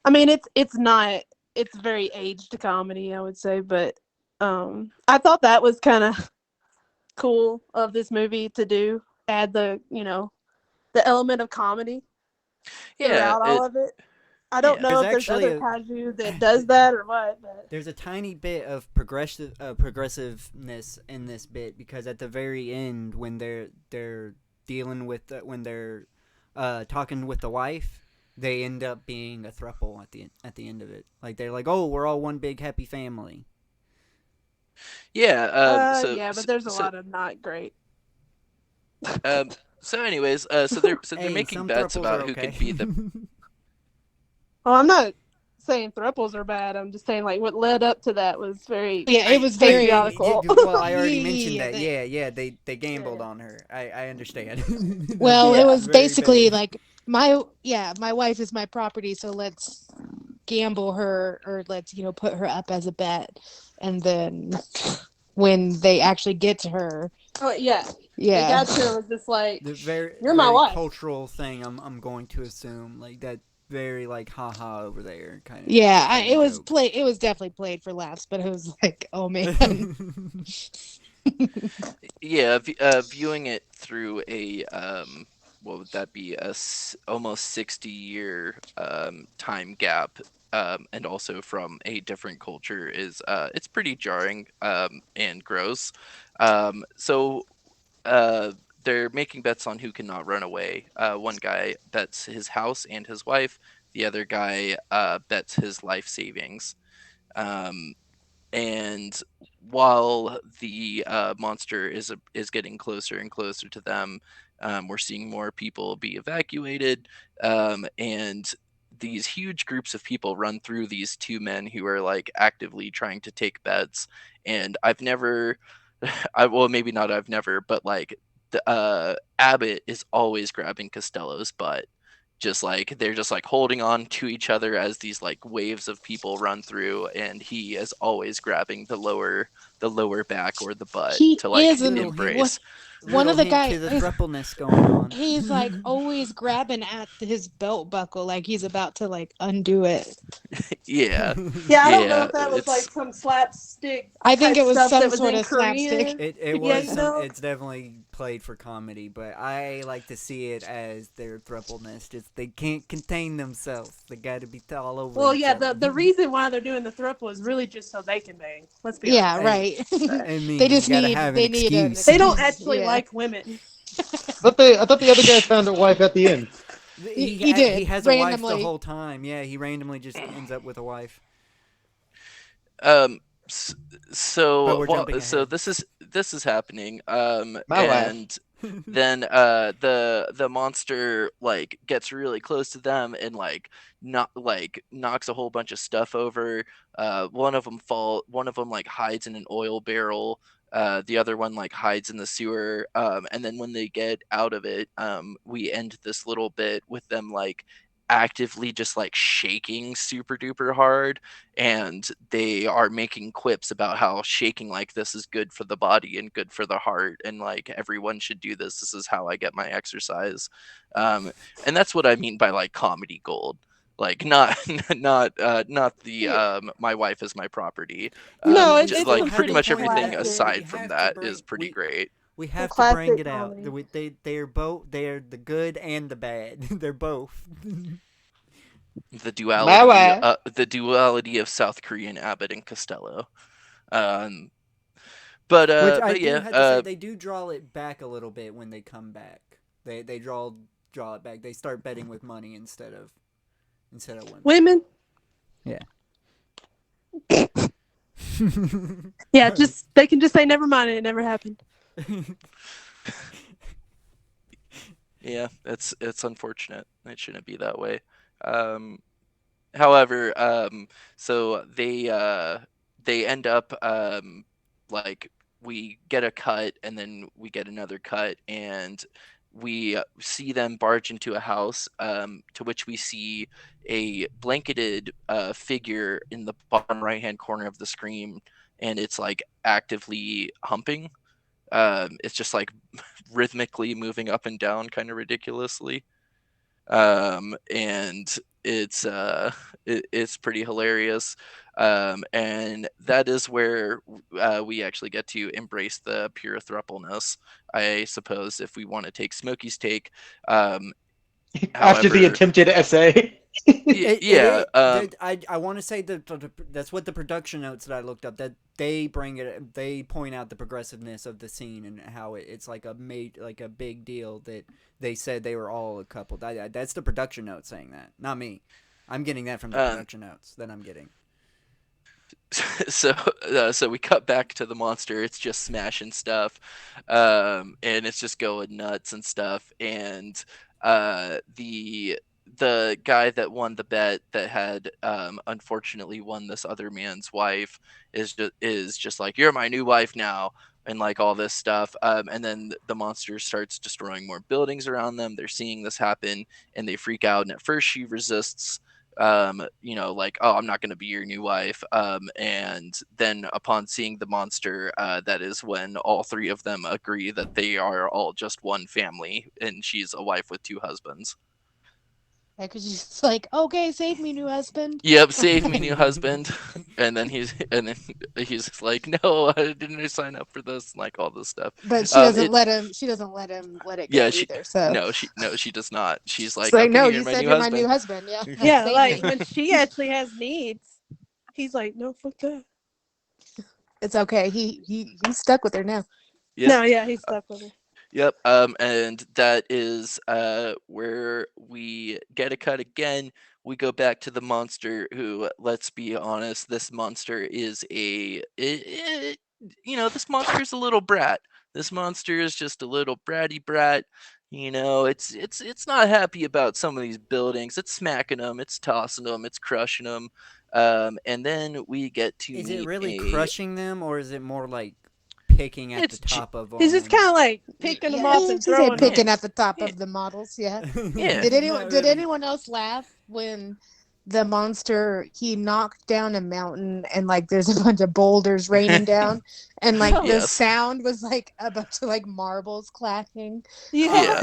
mean it's very aged comedy, I would say, but I thought that was kind of cool of this movie to do, add the the element of comedy. Yeah, throughout all of it. I don't yeah. know There's if there's actually other a kaiju that does that or what, but there's a tiny bit of progressiveness in this bit because at the very end when they're dealing with when they're talking with the wife, they end up being a throuple at the end of it. Like they're like, oh, we're all one big happy family. Yeah. yeah, but there's a lot of not great. Um, so anyways, so they're Hey, making some bets thruples are about who okay. can be the. Well, I'm not saying thruples are bad. I'm just saying like what led up to that was very Yeah, it was very. patriarchal. Well, I already mentioned Yeah, that. Yeah, they gambled Yeah. on her. I understand. well, it Yeah. was Very basically bad. like my wife is my property, so let's gamble her, or let's put her up as a bet, and then when they actually get to her, Oh yeah. They yeah, got to her was just like, The very you're my very wife. cultural thing. I'm going to assume like that very like haha over there yeah, kind it of was joke. play, it was definitely played for laughs, but it was like, oh man. Yeah, viewing it through a what would that be, almost 60-year time gap, and also from a different culture is it's pretty jarring and gross. So uh, they're making bets on who cannot run away. One guy bets his house and his wife. The other guy bets his life savings. Um, and while the monster is getting closer and closer to them, we're seeing more people be evacuated, and these huge groups of people run through these two men who are like actively trying to take bets. And I've never, well, maybe not I've never, but like the Abbott is always grabbing Costello's butt, just like they're just like holding on to each other as these like waves of people run through, and he is always grabbing the lower back or the butt He to like is an Little hint, what embrace. one little of the hint guy to the is thrupleness going on. he's like always grabbing at his belt buckle, like he's about to like undo it. Yeah, Yeah, I don't know yeah, if that was like it's some slapstick I think type it was stuff that some was sort in of slapstick. Korean. It Yeah, was you some. know. It's definitely played for comedy, but I like to see it as their thrupleness. Just they can't contain themselves. They got to be all over Well, each yeah, other. the reason why they're doing the thruple is really just so they can bang. Let's be Yeah, honest. Hey, right. I They mean, you just got to have an need an excuse. They don't excuse. actually Yeah. like women. I thought the other guy found a wife at the end. He He did has a wife the randomly. whole time. Yeah, he randomly just ends up with a wife. um But so we're jumping so ahead. this is happening, My wife. and then the monster like gets really close to them and like not like knocks a whole bunch of stuff over. One of them like hides in an oil barrel. The other one like hides in the sewer, and then when they get out of it, we end this little bit with them like actively just like shaking super duper hard, and they are making quips about how shaking like this is good for the body and good for the heart, and like everyone should do this is how I get my exercise. And that's what I mean by like comedy gold, like not not the Yeah. my wife is my property. No, We Just it's still like some have pretty to pretty much point everything that we aside classic, from have to that is bring pretty great. we some have to bring classic it out. comedy. They are both. They are the good and the bad. They're both. The My duality, wife. the duality of South Korean Abbott and Costello. um but Which I but do yeah, have to say, they do draw it back a little bit when they come back. They draw it back. They start betting with money instead of women. Women. Yeah. Yeah, just they can just say never mind. It never happened. yeah, it's unfortunate. It shouldn't be that way. um However, so they end up, like we get a cut and then we get another cut, and we see them barge into a house, to which we see a blanketed figure in the bottom right hand corner of the screen, and it's like actively humping. It's just like rhythmically moving up and down, kind of ridiculously. And it's pretty hilarious. And that is where we actually get to embrace the pure thrupleness, I suppose, if we want to take Smokey's take. um, After the However, attempted essay. yeah, I want to say that that's what the production notes that I looked up, that they point out the progressiveness of the scene and how it's like a big deal that they said they were all a couple. That's the production notes saying that, not me. I'm getting that from the production notes that I'm getting. So we cut back to the monster. It's just smashing stuff, and it's just going nuts and stuff. And the guy that won the bet, that had unfortunately won this other man's wife, is just like, "You're my new wife now," and like all this stuff. And then the monster starts destroying more buildings around them. They're seeing this happen, and they freak out. And at first, she resists, like, "Oh, I'm not going to be your new wife." And then upon seeing the monster, that is when all three of them agree that they are all just one family, and she's a wife with two husbands. Yeah, because she's like, okay, save me, new husband. Yep, save me, new husband. And then he's like, "No, I didn't sign up for this," like all this stuff. But she doesn't let him. She doesn't let him let it go either. So she does not. She's like, it's like, "Okay, no, you're you my said new you're husband." my new husband. Yeah. Yeah, like when she actually has needs, he's like, "No, fuck that." It's okay. He's stuck with her now. Yep. No, yeah, he's stuck with her. Yep. And that is where we get a cut again. We go back to the monster, who, let's be honest, this monster is this monster is a little brat. This monster is just a little bratty brat. It's not happy about some of these buildings. It's smacking them, it's tossing them, it's crushing them. And then we get to Is meet it really crushing them, or is it more like picking at the top of them? He's just kind of like picking them off and throwing them. Picking at the top of the models. Yeah. Yeah. Did anyone else laugh when the monster, he knocked down a mountain and like there's a bunch of boulders raining down and like the sound was like a bunch of like marbles clashing? Yeah.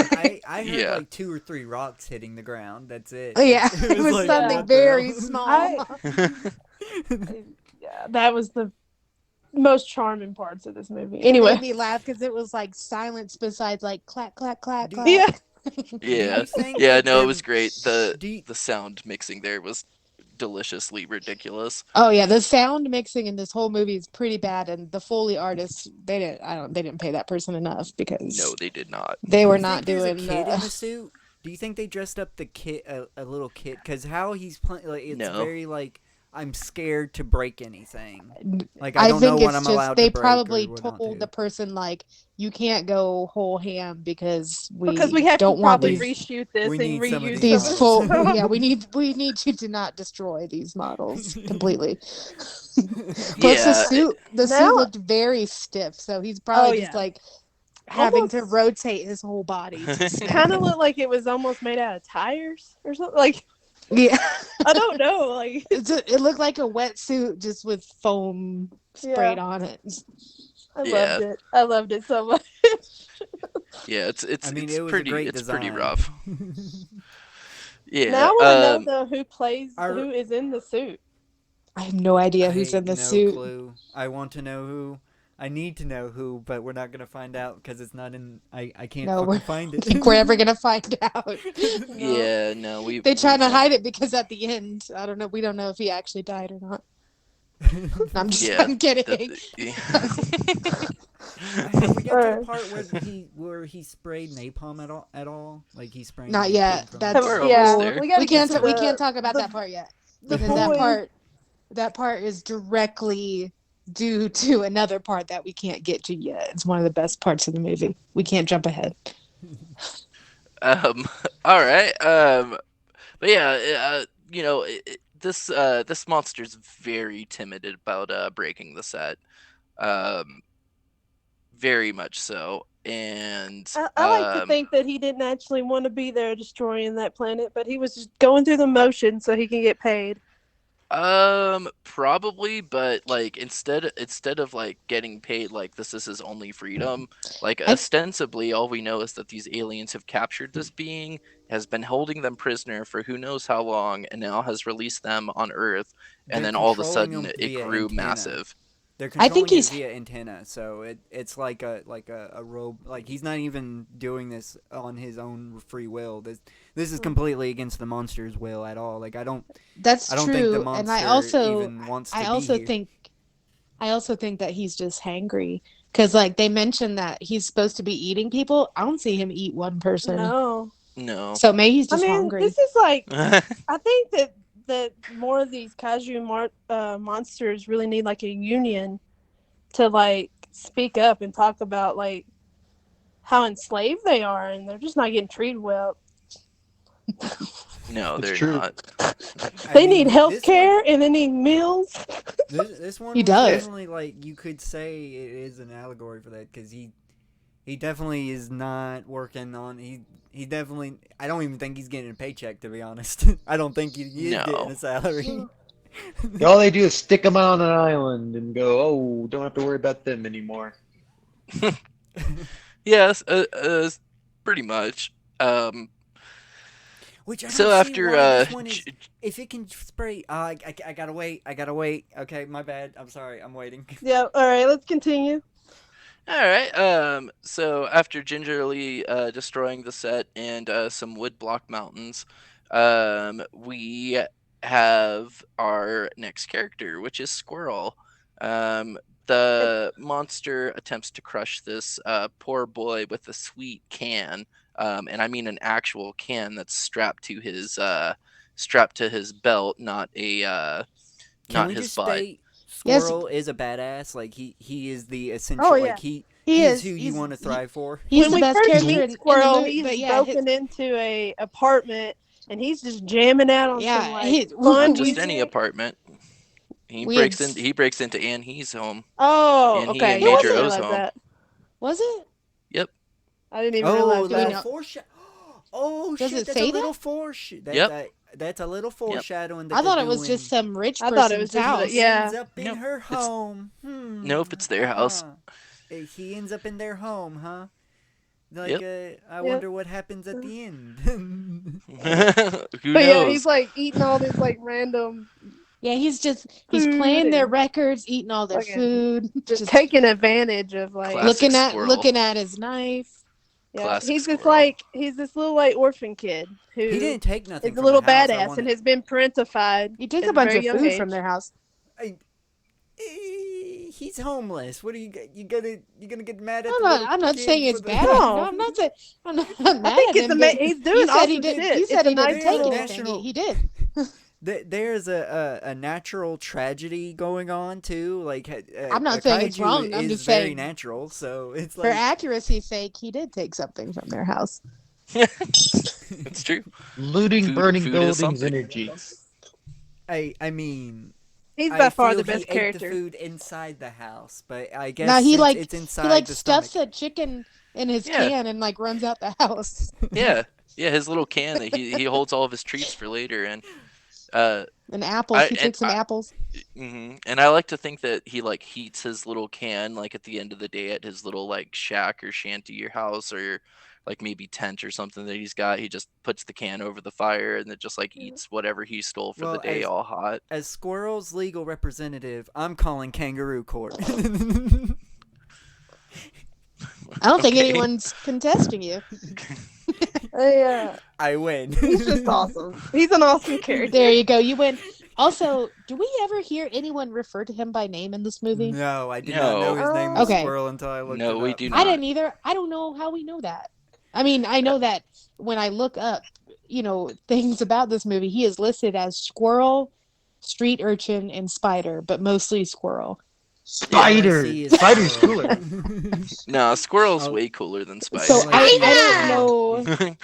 I heard like 2 or 3 rocks hitting the ground. That's it. Oh, yeah. It was like, something very small. Yeah, that was the most charming parts of this movie. Anyway, it made me laugh because it was like silence besides like clack clack clack clack. Yeah. No, it was great. The sound mixing there was deliciously ridiculous. Oh yeah, the sound mixing in this whole movie is pretty bad, and the Foley artists, they didn't pay that person enough, because no, they did not. They were not doing. There's a kid in the suit. Do you think they dressed up the kid, a little kid? Because how he's playing, like, it's very like, I'm scared to break anything. Like, I don't know what I'm allowed to break. They probably told the person, like, you can't go whole ham because we have don't to want probably these. reshoot this and reuse these full. Yeah, we need you to not destroy these models completely. Plus the suit looked very stiff, so he's probably just like having to rotate his whole body. Kind of looked like it was almost made out of tires or something. Like. Yeah, I don't know. Like it looked like a wetsuit just with foam sprayed on it. I loved it so much. Yeah, it's pretty rough. Yeah. Now I want to know who is in the suit. I have no idea who's in the suit. Clue. I want to know who. I need to know who, but we're not gonna find out because it's not in. I can't find it. I think we're ever gonna find out. No. Yeah, no, they try to hide it because at the end, I don't know. We don't know if he actually died or not. I'm kidding. Have we got to the part where he sprayed napalm at all? Like he sprayed. Not yet. We can't talk about that part yet. Because that part is directly due to another part that we can't get to yet. It's one of the best parts of the movie. We can't jump ahead. All right. But yeah, this monster's very timid about breaking the set. Very much so. And I like to think that he didn't actually want to be there destroying that planet, but he was just going through the motion so he can get paid. Probably, but like instead of like getting paid, like this is his only freedom, like ostensibly all we know is that these aliens have captured this being, has been holding them prisoner for who knows how long, and now has released them on Earth, and then all of a sudden it grew massive. They're I think controlling it he's via antenna, so it's like a robe. Like he's not even doing this on his own free will. This is completely against the monster's will at all. Like I don't that's think the true, and monster even wants to I be also here. think I also think that he's just hangry because like they mentioned that he's supposed to be eating people. I don't see him eat one person. No. So maybe he's I just mean, hungry. this is like, I think that more of these kaiju monsters really need like a union to like speak up and talk about like how enslaved they are, and they're just not getting treated well. No, It's they're true. not. They need health care and they need meals. This one He was does. definitely like you could say it is an allegory for that because he definitely is not working on he definitely I don't even think he's getting a paycheck, to be honest. I don't think he is No. getting a salary. All they do is stick them out on an island and go, oh, don't have to worry about them anymore. Yes, pretty much. Which I don't So see after why this one is. If it can spray, I gotta wait. Okay, my bad. I'm sorry. I'm waiting. Yeah. All right. Let's continue. all right. So after gingerly destroying the set and some wood block mountains, we have our next character, which is Squirrel. The monster attempts to crush this poor boy with a sweet can, and I mean an actual can that's strapped to his belt, not a Can not we his just butt. say Squirrel is a badass? Like he is the essential. Oh, yeah. Like he is. is who you want to thrive for. He's When the we best first character meet in Squirrel, the movie. he's But yeah, broken into a apartment and he's just jamming out on Yeah, some like he- fun Not just any music. apartment. He We breaks had- in. He breaks into Annie's home. Oh, And he okay. and Yeah, I Major didn't O's realize home. that. was it? Yep. I didn't even Oh, realize Do we that. know- foreshadow. Oh Does shit! it That's say a little Yep. That's a little foreshadowing. That I thought they're it was doing. just some rich I person's thought it was just house. yeah. Ends up in Nope, her it's- home. Nope, it's their house. He ends up in their home, huh? Like, Yep. I wonder what happens at the end. Who But knows? yeah, he's like eating all this like random, Yeah, he's Food playing their and- records, eating all their Fucking- food, just taking advantage of like. Classic Squirrel. looking at his knife. Yeah, Classic he's just Squirrel. like he's this little like orphan kid who He didn't take nothing. is a from little the house. badass and has been parentified. He took at a bunch very of young food age. from their house. He's homeless. What are you gonna get mad at? I'm not saying it's bad. No. No, I'm not saying I'm not mad I think at it's him. but he's doing you said awesome he did. shit. You said It's he a nice didn't take little- anything. He did. There's a natural tragedy going on too. Like I'm not a saying it's kaiju wrong, I'm is just very saying- natural. So it's For like accuracy's sake, he did take something from their house. It's true. Looting, burning food is buildings, something. energy. I mean. He's I by far feel the best he ate character. the food inside the house, but I guess No, it's inside the stuffs stomach. a chicken in his Yeah. can and like runs out the house. Yeah. His little can that he holds all of his treats for later, and And apples. He and took some apples. and I like to think that he like heats his little can like at the end of the day at his little like shack or shanty or house or like maybe tent or something that he's got. He just puts the can over the fire and then just like eats whatever he stole for Well, the day all hot. As Squirrel's legal representative, I'm calling kangaroo court. I don't think Okay. anyone's contesting you. Yeah, I win. he's just awesome. He's an awesome character. There you go. You win. Also, do we ever hear anyone refer to him by name in this movie? No, I did not know No. his name was Okay. Squirrel until I looked No, it we up. do I not. didn't either. I don't know how we know that. I mean, I know that when I look up, things about this movie, he is listed as squirrel, street urchin, and spider, but mostly squirrel. Spider! All I see is Spider's Squirrel. cooler. No, Squirrel's Oh. way cooler than Spider. So Like- I don't know,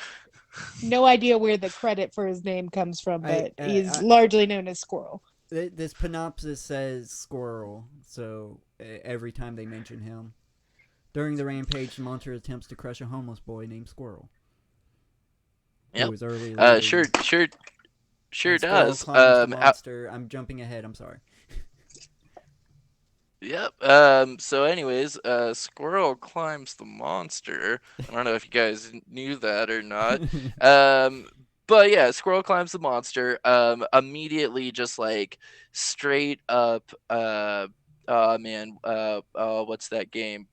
no idea where the credit for his name comes from, but he's largely known as Squirrel. This synopsis says Squirrel, so every time they mention him. During the rampage, the monster attempts to crush a homeless boy named Squirrel. Yep. Who was early Sure And Squirrel does. climbs the monster. I'm jumping ahead. I'm sorry. Yep. So anyways, Squirrel climbs the monster. I don't know if you guys knew that or not. But yeah, Squirrel climbs the monster. Immediately just like straight up what's that game?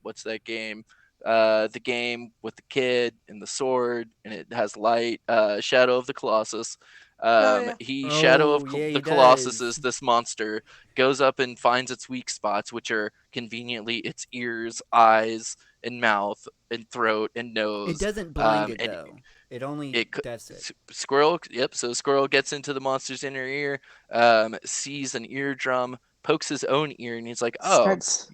The game with the kid and the sword, and it has light. Shadow of the Colossus. Shadow of Yeah, the he Colossus does. is this monster goes up and finds its weak spots, which are conveniently its ears, eyes, and mouth, and throat, and nose. It doesn't blind it And though. It only deafs it. Squirrel. Yep. So Squirrel gets into the monster's inner ear, sees an eardrum, pokes his own ear, and he's like, "Oh, Starts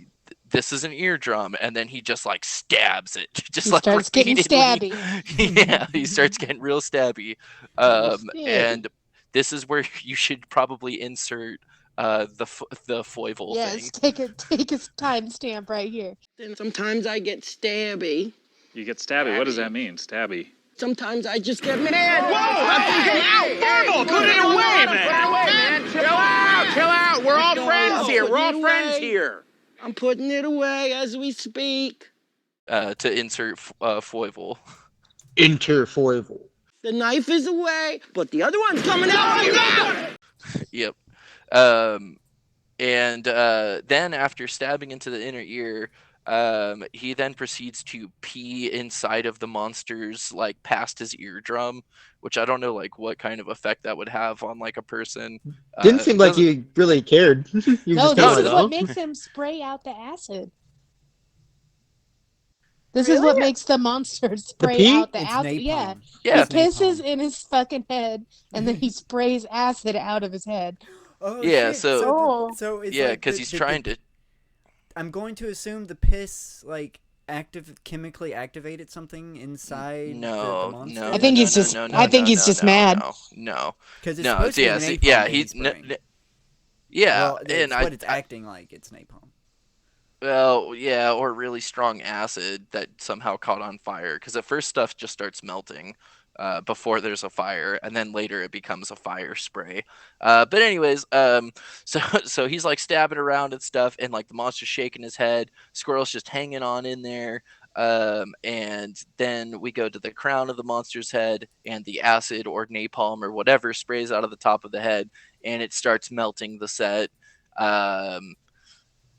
this is an eardrum," and then he just like stabs it, just he like starts getting repeatedly. stabby. Yeah, he starts getting real stabby. And this is where you should probably insert the foible Yes, thing. take a timestamp right here. Then sometimes I get stabby. You get stabby. What does that mean, stabby? Sometimes I just get mad. Whoa! Put it away, man! Chill out! We're all friends here. We're all friends here. I'm putting it away as we speak. To insert foible. Interfoible. The knife is away, but the other one's coming out right now! Yep. And then after stabbing into the inner ear, he then proceeds to pee inside of the monster's, like, past his eardrum, which I don't know, like, what kind of effect that would have on, like, a person. Didn't seem like he really cared. He No, was this just is like, what "Oh." makes him spray out the acid. This is what makes the monster spray pee? out the It's acid. napalm. Yeah. Yeah. He pisses in his fucking head, and then he sprays acid out of his head. Oh, Yeah, shit. so- so it's Yeah, like because he's trying to. I'm going to assume the piss like chemically activated something inside the No, monster. no. I think he's just- I think he's just mad. No. Because it's No, supposed to be yeah, the see, napalm yeah, that he's spraying. yeah, Well, that's and what it's acting like. It's napalm. well, yeah, or really strong acid that somehow caught on fire. Because at first stuff just starts melting before there's a fire, and then later it becomes a fire spray. But anyways, so he's like stabbing around and stuff, and like the monster's shaking his head. Squirrel's just hanging on in there. And then we go to the crown of the monster's head, and the acid or napalm or whatever sprays out of the top of the head, and it starts melting the set.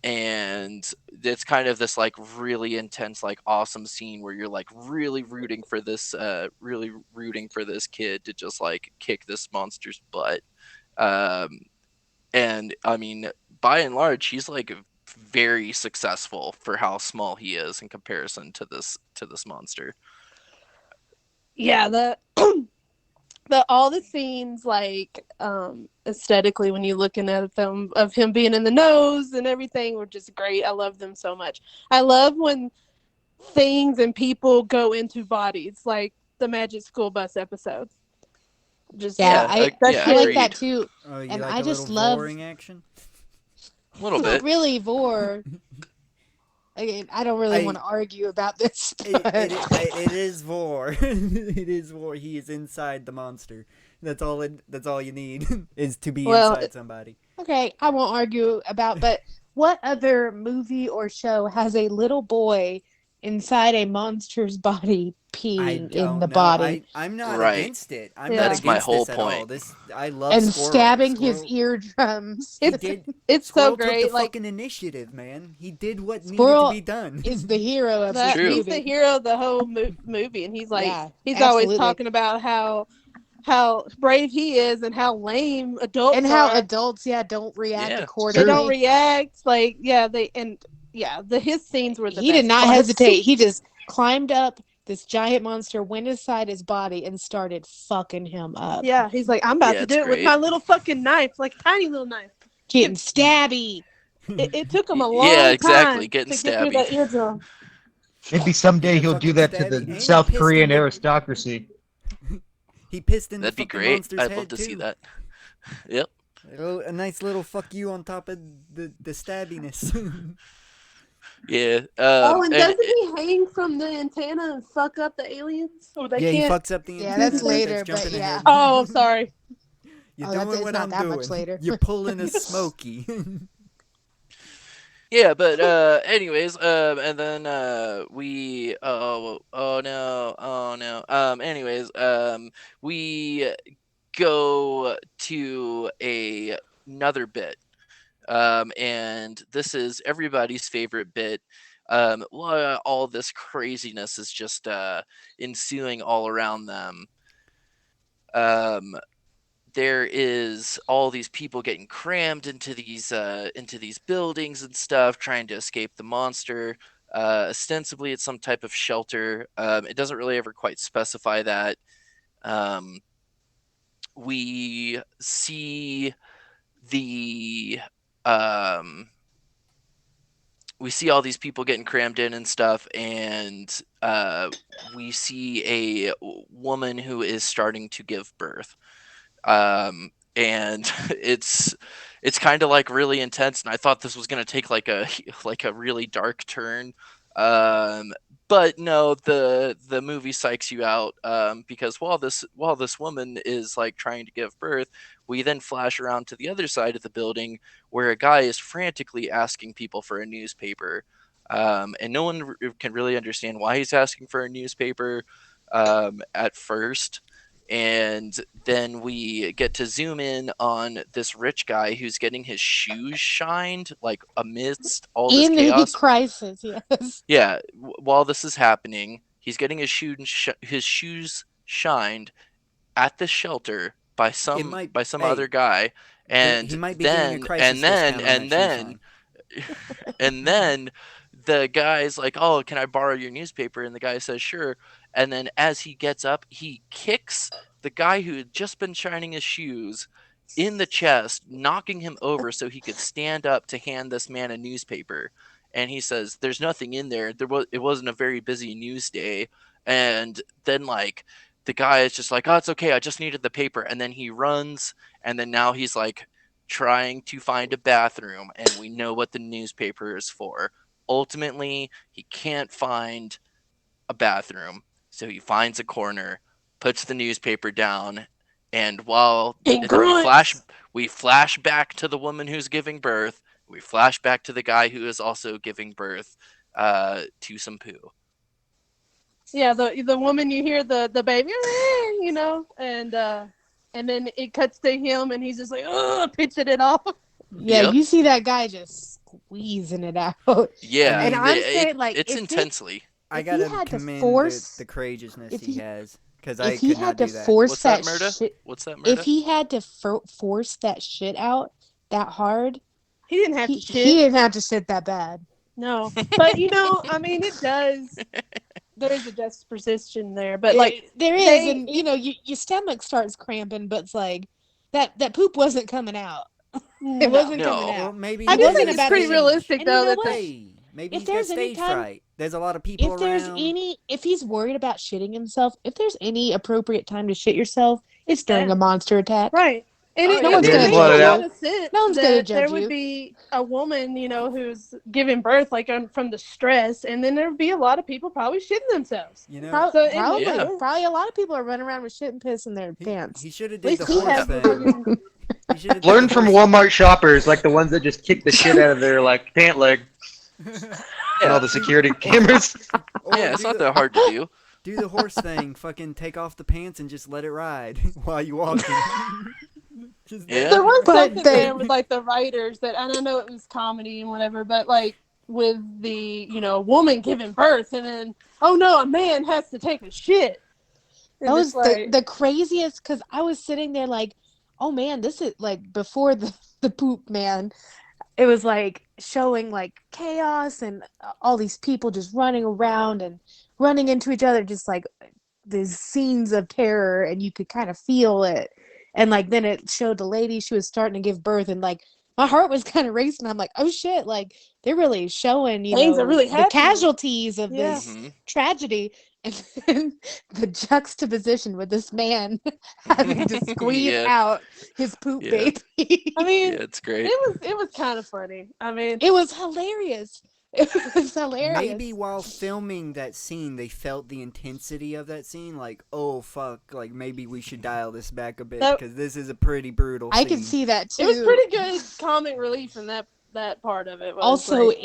And it's kind of this like really intense, like awesome scene where you're like really rooting for this kid to just like kick this monster's butt. And I mean, by and large, he's like very successful for how small he is in comparison to this monster. Yeah, all the scenes, like, aesthetically, when you're looking at them, of him being in the nose and everything, were just great. I love them so much. I love when things and people go into bodies, like the Magic School Bus episode. Just I like agreed. that too. Oh, you And like I a just little love- boring action? A little Not bit. really vor. Again, I don't really want to argue about this. But... It is vor. It is vor. He is inside the monster. That's all you need is to be inside somebody. Okay, I won't argue about. But what other movie or show has a little boy inside a monster's body peeing in the body? I'm not Right. against it. I'm Yeah. not That's against my whole this at all. point. I love And Squirrel. stabbing his Squirrel- eardrums. He did. It's Squirrel so great. Took the Like, fucking initiative, man. He did what Squirrel needed to be done. is the hero of that, this he's movie. the hero of the whole movie, and he's like, Yeah, he's absolutely. always talking about how brave he is and how lame adults And how are. adults, don't react Yeah. accordingly. They don't react. Like, his scenes were the He best did not parts. hesitate. He just climbed up this giant monster, went inside his body, and started fucking him up. Yeah, he's like, I'm about Yeah, to it's do it with great. my little fucking knife, like a tiny little knife. Getting stabby. It took him a long Yeah, time exactly, getting to get through stabby. that eardrum. Maybe someday Yeah, he'll do fucking that to stabby. the And he South pissed Korean in the- aristocracy. He pissed in That'd the be fucking great. monster's I'd head love to too. see that. Yep. A nice little fuck you on top of the stabbiness. Yeah. And doesn't he hang from the antenna and fuck up the aliens? Or they Yeah, he can't? fucks up the Yeah, antenna that's that- later, that's but jumping yeah. ahead. Oh, I'm sorry. You're Oh, that's- doing it's what not I'm that doing. much later. You're pulling a smoky. Yeah, but anyways, and then we anyways, we go to another bit And this is everybody's favorite bit. All this craziness is just ensuing all around them. There is all these people getting crammed into these buildings and stuff, trying to escape the monster. Ostensibly, it's some type of shelter. It doesn't really ever quite specify that. We see the we see all these people getting crammed in and stuff, and we see a woman who is starting to give birth. And it's kind of like really intense, and I thought this was going to take like a really dark turn. But no, the movie psychs you out, because while this woman is like trying to give birth, we then flash around to the other side of the building where a guy is frantically asking people for a newspaper, and no one can really understand why he's asking for a newspaper at first. And then we get to zoom in on this rich guy who's getting his shoes shined, like amidst all this in chaos. the crisis, yes. Yeah, while this is happening, he's getting his shoes shined at the shelter by some other guy, and he might be doing a crisis discount on that shoe shine. and then the guy's like, "Oh, can I borrow your newspaper?" And the guy says, "Sure." And then as he gets up, he kicks the guy who had just been shining his shoes in the chest, knocking him over so he could stand up to hand this man a newspaper. And he says, "There's nothing in there. It wasn't a very busy news day." And then like the guy is just like, "Oh, it's okay. I just needed the paper." And then he runs, and then now he's like trying to find a bathroom, and we know what the newspaper is for. Ultimately, he can't find a bathroom, so he finds a corner, puts the newspaper down, and while we flash back to the woman who's giving birth, we flash back to the guy who is also giving birth to some poo. Yeah, the woman, you hear the baby, you know, and then it cuts to him, and he's just like, pitching it off. Yeah, you see that guy just squeezing it out. Yeah, and I'm saying, like, it's intensely. I gotta commend the courageousness he has, because I could not do that. What's that, Murda? If he had to force that shit out that hard, he didn't have to shit. He didn't have to shit that bad. No, but you know, I mean, it does. There is a juxtaposition there, but like there is, and you know, your stomach starts cramping, but it's like that poop wasn't coming out. It wasn't coming out. Well, maybe I do think it's pretty realistic, though. You know that maybe he's got stage fright. There's a lot of people around. If he's worried about shitting himself, if there's any appropriate time to shit yourself, it's during a monster attack. Right. And no one's going to judge there you. would be a woman, you know, who's giving birth, like from the stress, and then there would be a lot of people probably shitting themselves. You know, probably a lot of people are running around with shit and piss in their pants. He should have did the horse thing. Learn from Walmart shoppers, like the ones that just kick the shit out of their like pant leg. And all the security cameras. Yeah, it's not that hard to do. Do the horse thing. Fucking take off the pants and just let it ride while you walk. There was something there with like the writers that, and I know it was comedy and whatever, but like with the, you know, woman giving birth, and then, oh no, a man has to take a shit. That was the craziest, because I was sitting there like, oh man, this is like before the poop man. It was like showing like chaos and all these people just running around and running into each other, just like these scenes of terror, and you could kind of feel it. And like then it showed the lady, she was starting to give birth, and like my heart was kind of racing. I'm like, oh shit, like they're really showing, you know, the casualties of this tragedy. And then the juxtaposition with this man having to squeeze out his poop baby. I mean, it's great. It was kind of funny. I mean, it was hilarious. It was hilarious. Maybe while filming that scene, they felt the intensity of that scene. Like, oh fuck, like maybe we should dial this back a bit, because this is a pretty brutal scene. I can see that too. It was pretty good comic relief in that part of it. Also, like,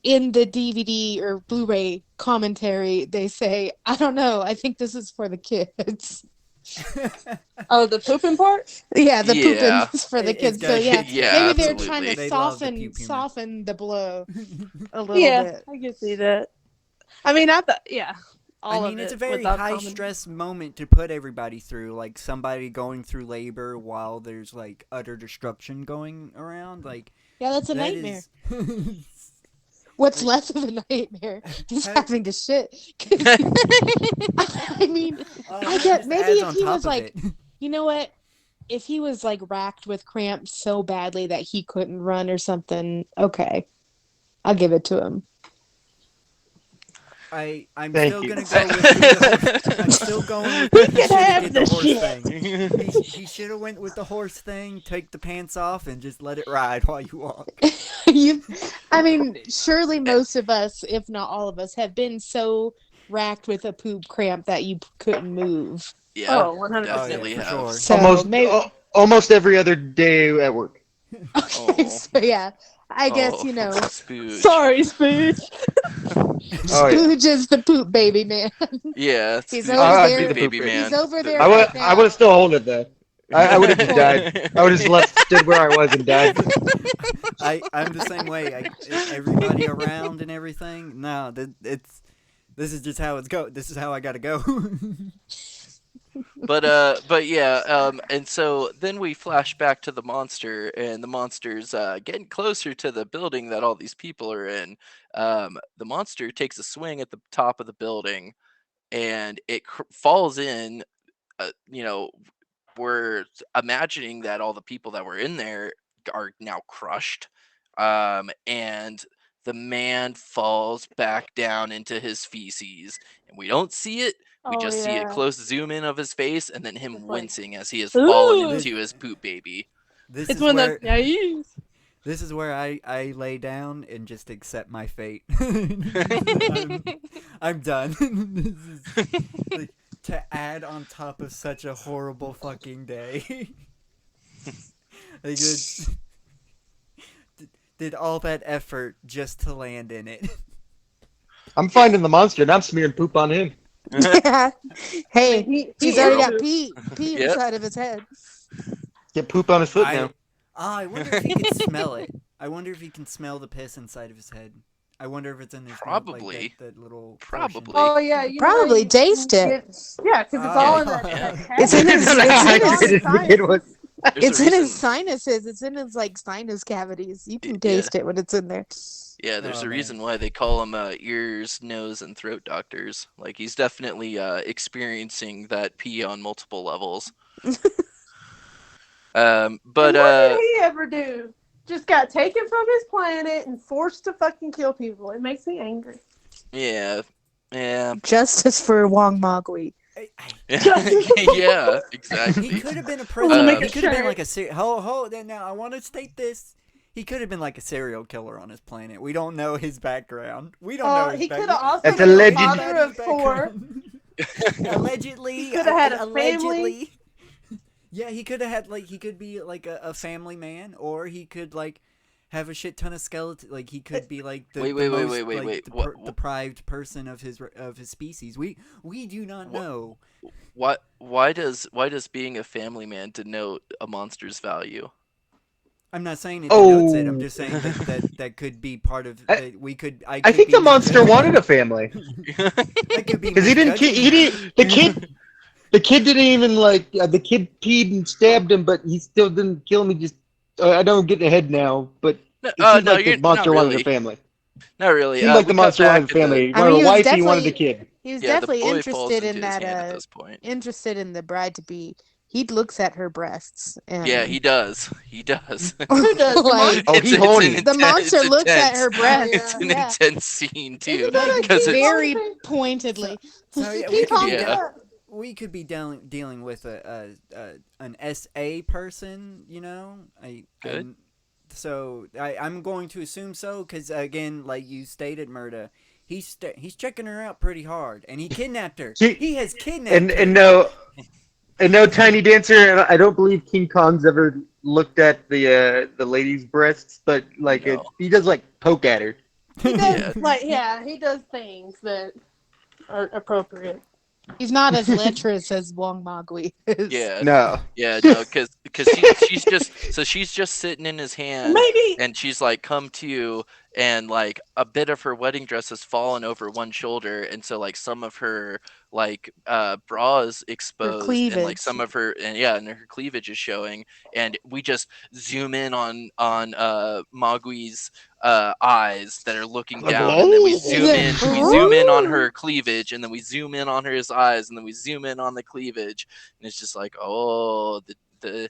in the DVD or Blu-ray commentary, they say, I don't know, I think this is for the kids. Oh, the pooping part? Yeah, the Yeah. pooping for the It's kids. So gotta yeah, be- Yeah, maybe they're absolutely. trying to They love the puke humor. soften the blow a little Yeah, bit. I can see that. I mean, I thought, yeah. I All mean, of it's it a very without high comment. stress moment to put everybody through, like somebody going through labor while there's like utter destruction going around. Like, Yeah, that's a that nightmare. is- What's like- less of a nightmare? Just How- having to shit. I mean, I that get just maybe adds if on he top was of like, it. you know what? If he was like racked with cramps so badly that he couldn't run or something, okay, I'll give it to him. I'm Thank still you. gonna go with the I'm still going with the he can should have have did the the horse shit. thing. He should have went with the horse thing, take the pants off, and just let it ride while you walk. I mean, surely most of us, if not all of us, have been so racked with a poop cramp that you couldn't move. Yeah, Oh, 100%. definitely for have. sure. So maybe, Almost every other day at work. okay, Oh. so yeah, I guess you know, Spooge. Sorry, Spooge. Oh, yeah. Spooge is the poop baby man. Yeah, He's Spooge over is the there. poop baby man. He's over there I would right now. I would have still hold it though. I would have just died. I would have just left, stood where I was, and died. I'm the same way. Everybody around and everything. No, this is just how it's go. This is how I gotta go. But yeah, and so then we flash back to the monster, and the monster's getting closer to the building that all these people are in. The monster takes a swing at the top of the building, and it falls in. You know, we're imagining that all the people that were in there are now crushed, and the man falls back down into his feces, and we don't see it. We Oh, just see a yeah. close zoom in of his face, and then him It's like, wincing as he has fallen "Ooh." into his poop baby. This It's is when where the yayes. this is where I lay down and just accept my fate. I'm done. This is, like, to add on top of such a horrible fucking day. Like, did all that effort just to land in it. I'm finding the monster, and I'm smearing poop on him. Yeah. Hey, he's already got Girl. pee Yep. inside of his head. Get poop on his foot now. I wonder if he can smell it. I wonder if he can smell the piss inside of his head. I wonder if it's in his Probably. like that little Probably. Oh, yeah. You know, Probably you taste it. Yeah, because it's all in that. It's in his. It was- It's in his sinuses. It's in his like sinus cavities. You can taste it when it's in there. Yeah, there's Oh, a reason why they call him ears, nose, and throat doctors. Like, he's definitely experiencing that pee on multiple levels. But what did he ever do? Just got taken from his planet and forced to fucking kill people. It makes me angry. yeah, Justice for Wangmagwi. yeah, exactly. He could have been a We'll president. make He a could have been shirt. like a now I want to state this. He could have been like a serial killer on his planet. We don't know his background. We don't know his He could background. have also That's been alleged. the father of four. Allegedly. He could have had a allegedly. Yeah, he could have had he could be like a family man, or he could like have a shit ton of skeleton. Like he could be like the most deprived person of his species. We do not know. Why does being a family man denote a monster's value? I'm not saying it denotes it. I'm just saying that could be part of. We could. I think the monster wanted a family. I could be Because he didn't. The kid didn't even like. The kid peed and stabbed him, but he still didn't kill him. He just. I don't get ahead now, but it seemed like the monster wanted a family. Not really. It seemed like the monster wanted a family. He wanted a wife. He wanted a kid. He was Yeah, the definitely boy falls interested into in his hand at that. this point. Interested in the bride to be. He looks at her breasts. And Yeah, he does. He does. Who does? Like, Oh, he horny. the monster looks at her breasts. It's an intense scene too, Like, because it's Very pointedly. So yeah, Keep on we could be dealing with an SA person, you know. Good. So I'm going to assume so, because again, like you stated, Murda, he's checking her out pretty hard, and he kidnapped her. He has kidnapped her. And no Tiny Dancer. And I don't believe King Kong's ever looked at the lady's breasts, but like he does like poke at her. He does he does things that are appropriate. He's not as lecherous as Wangmagwi is. Yeah. No. Yeah, no, because she's just sitting in his hand, Maybe. and she's like, "Come to," and like a bit of her wedding dress has fallen over one shoulder, and so like some of her like bra is exposed, and like cleavage. some of her and her cleavage is showing, and we just zoom in on Magwi's eyes that are looking down, and then we zoom in on her cleavage, and then we zoom in on his eyes, and then we zoom in on the cleavage, and it's just like, oh, the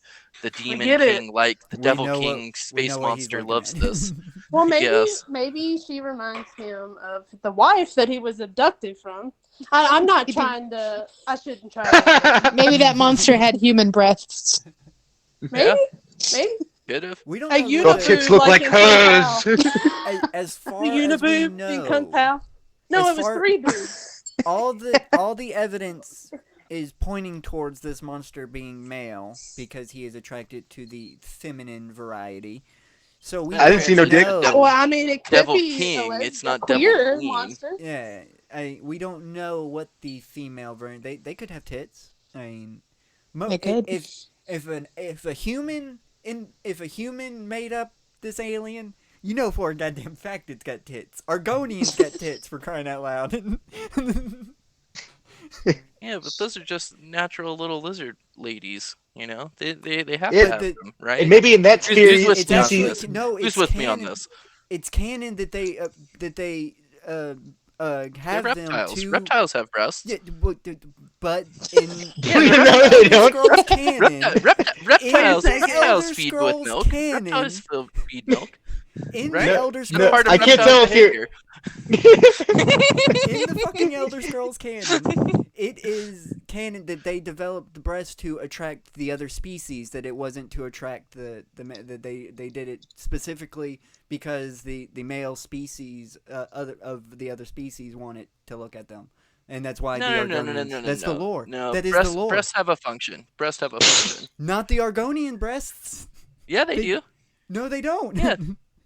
demon get it. king, like the We devil know king what- we space know what he's monster looking loves at. this. Well, maybe Yes. maybe she reminds him of the wife that he was abducted from. I'm not trying to. I shouldn't try. To, Maybe that monster had human breasts. maybe, maybe. Could have. We don't A know. Girl Uniboo, chicks look like in Kung Pao. hers. As far The as we Uniboo in Kung know, Pao. No, as it was far- 3 boobs. all the evidence is pointing towards this monster being male because he is attracted to the feminine variety. So we I didn't see no dick. know- Well, I mean, it could Devil be King, a it's not queer Devil Queen. monster. Yeah, we don't know what the female variant. They could have tits. I mean, They could. if a human made up this alien, you know for a goddamn fact it's got tits. Argonians got tits, for crying out loud. Yeah, but those are just natural little lizard ladies. You know, they have Yeah, to have them, right? And maybe in that Who's sphere, with It's me on actually this? no. Who's It's with canon, me on this? It's canon that they They're have them reptiles. to. Reptiles have breasts. Yeah, but in No, they don't. Scrolls canon, Reptiles In the reptiles Elder feed Scrolls with milk. canon- Reptiles feed milk. in Right? the Elder That's Scrolls, part of I can't reptile tell if you're- behavior. in the fucking Elder Scrolls canon, it is canon that they developed the breast to attract the other species. That it wasn't to attract that they did it specifically because the male species of the other species wanted to look at them, and that's why No. That's the lore. No, that is breasts, the lore. breasts have a function. Breasts have a function. Not the Argonian breasts. Yeah, they They- do. No, they don't. Yeah.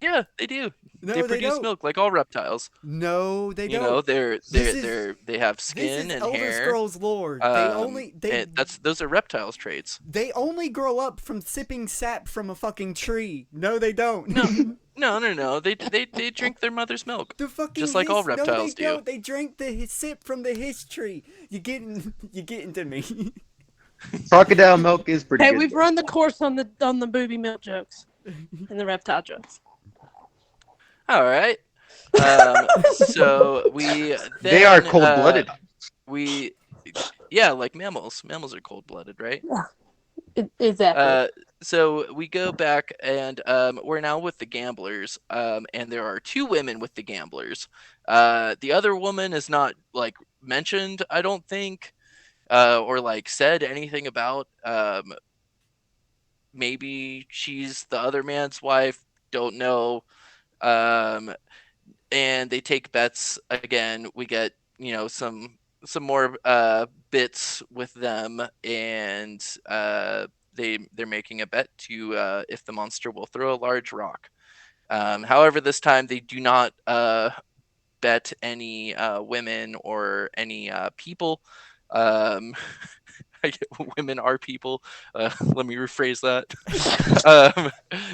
Yeah, they do. No, they they produce don't. milk like all reptiles. No, they You don't. know, This they have This skin is and Elder hair. Scrolls lore. Those are reptiles traits. They only grow up from sipping sap from a fucking tree. No, they don't. No. They drink their mother's milk. The fucking Just like all no, reptiles they do. don't. They drink the sip from the history. You getting to me? Crocodile milk is pretty Hey, good. we've run the course on the booby milk jokes and the reptile jokes. All right. So we. They are then, cold-blooded. Like mammals. Mammals are cold-blooded, right? Exactly. So we go back, and we're now with the gamblers, and there are 2 women with the gamblers. The other woman is not like mentioned, I don't think, or like said anything about. Maybe she's the other man's wife. Don't know. And they take bets again. We get some more bits with them, and they're making a bet to if the monster will throw a large rock. However, this time they do not bet any women or any people. Women are people. Let me rephrase that.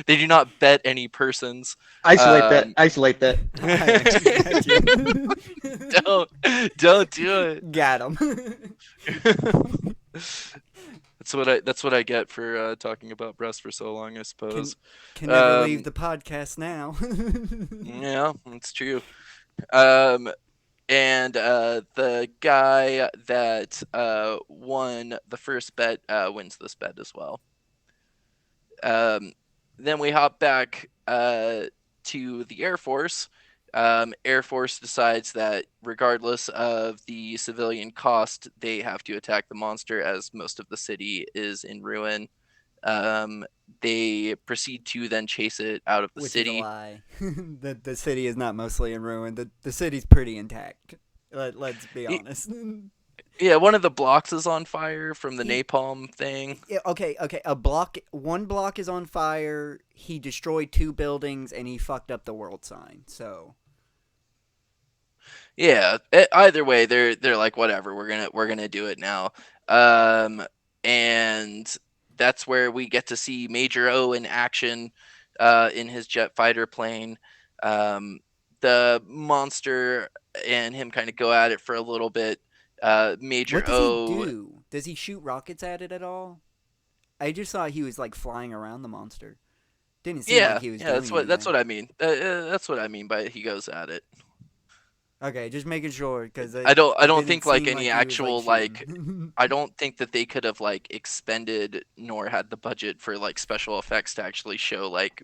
They do not bet any persons. Isolate that. Don't do it. Got him. That's what I get for talking about breasts for so long, I suppose. Can never leave the podcast now. Yeah, that's true. And the guy that won the first bet wins this bet as well. Then we hop back to the Air Force. Air Force decides that regardless of the civilian cost, they have to attack the monster as most of the city is in ruin. They proceed to then chase it out of the Which city. is a lie. the city is not mostly in ruin. The city's pretty intact. Let's be honest. Yeah, one of the blocks is on fire from the napalm thing. Yeah, okay. One block is on fire. He destroyed 2 buildings and he fucked up the world sign. So. Yeah. Either way, they're like, whatever. We're gonna do it now. And that's where we get to see Major O in action, in his jet fighter plane. The monster and him kind of go at it for a little bit. Major What does he O. do? Does he shoot rockets at it at all? I just thought he was like flying around the monster. Didn't seem like Yeah, he was yeah. doing That's anything. what I mean. That's what I mean by he goes at it. Okay, just making sure because I don't didn't think like seem any like he was, actual like shooting. I don't think that they could have like expended nor had the budget for like special effects to actually show like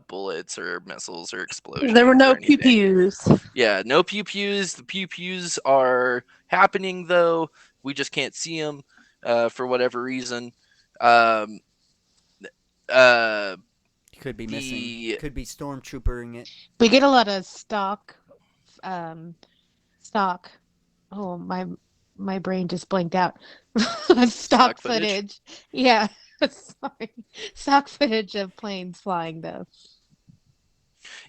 bullets or missiles or explosions There were no or pew anything. pews. Yeah, no pew pews. The pew pews are happening though. We just can't see them for whatever reason. Um, uh, Could be missing. the Could be stormtroopering it. We get a lot of stock. Stock. Oh, my brain just blanked out. Stock footage. Yeah, sorry. Stock footage of planes flying though.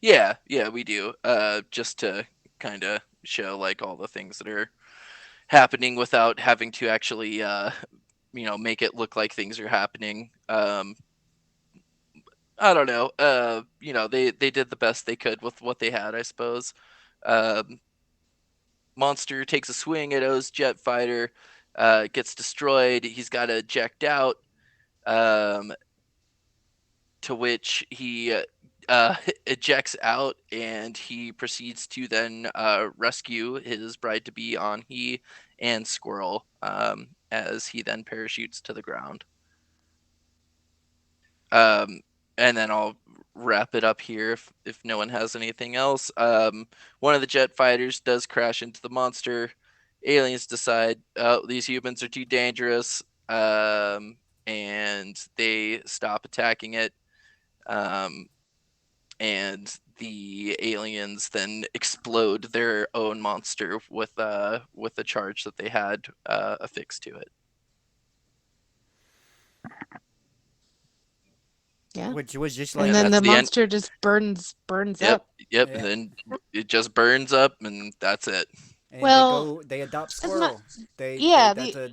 Yeah, we do. Just to kind of show like all the things that are happening without having to actually make it look like things are happening. I don't know. They did the best they could with what they had, I suppose. Monster takes a swing at O's jet fighter, gets destroyed. He's got to eject out, to which he ejects out, and he proceeds to then rescue his bride-to-be On-hee and Squirrel, as he then parachutes to the ground. And then I'll wrap it up here if no one has anything else. One of the jet fighters does crash into the monster. Aliens decide, oh, these humans are too dangerous, and they stop attacking it. And the aliens then explode their own monster with the charge that they had affixed to it. Yeah. Which was just like. And then the the monster just burns Yep, up. yep. Yeah. And then it just burns up, and that's it. And Well, they adopt that's not- Squirrel. They Yeah, that's a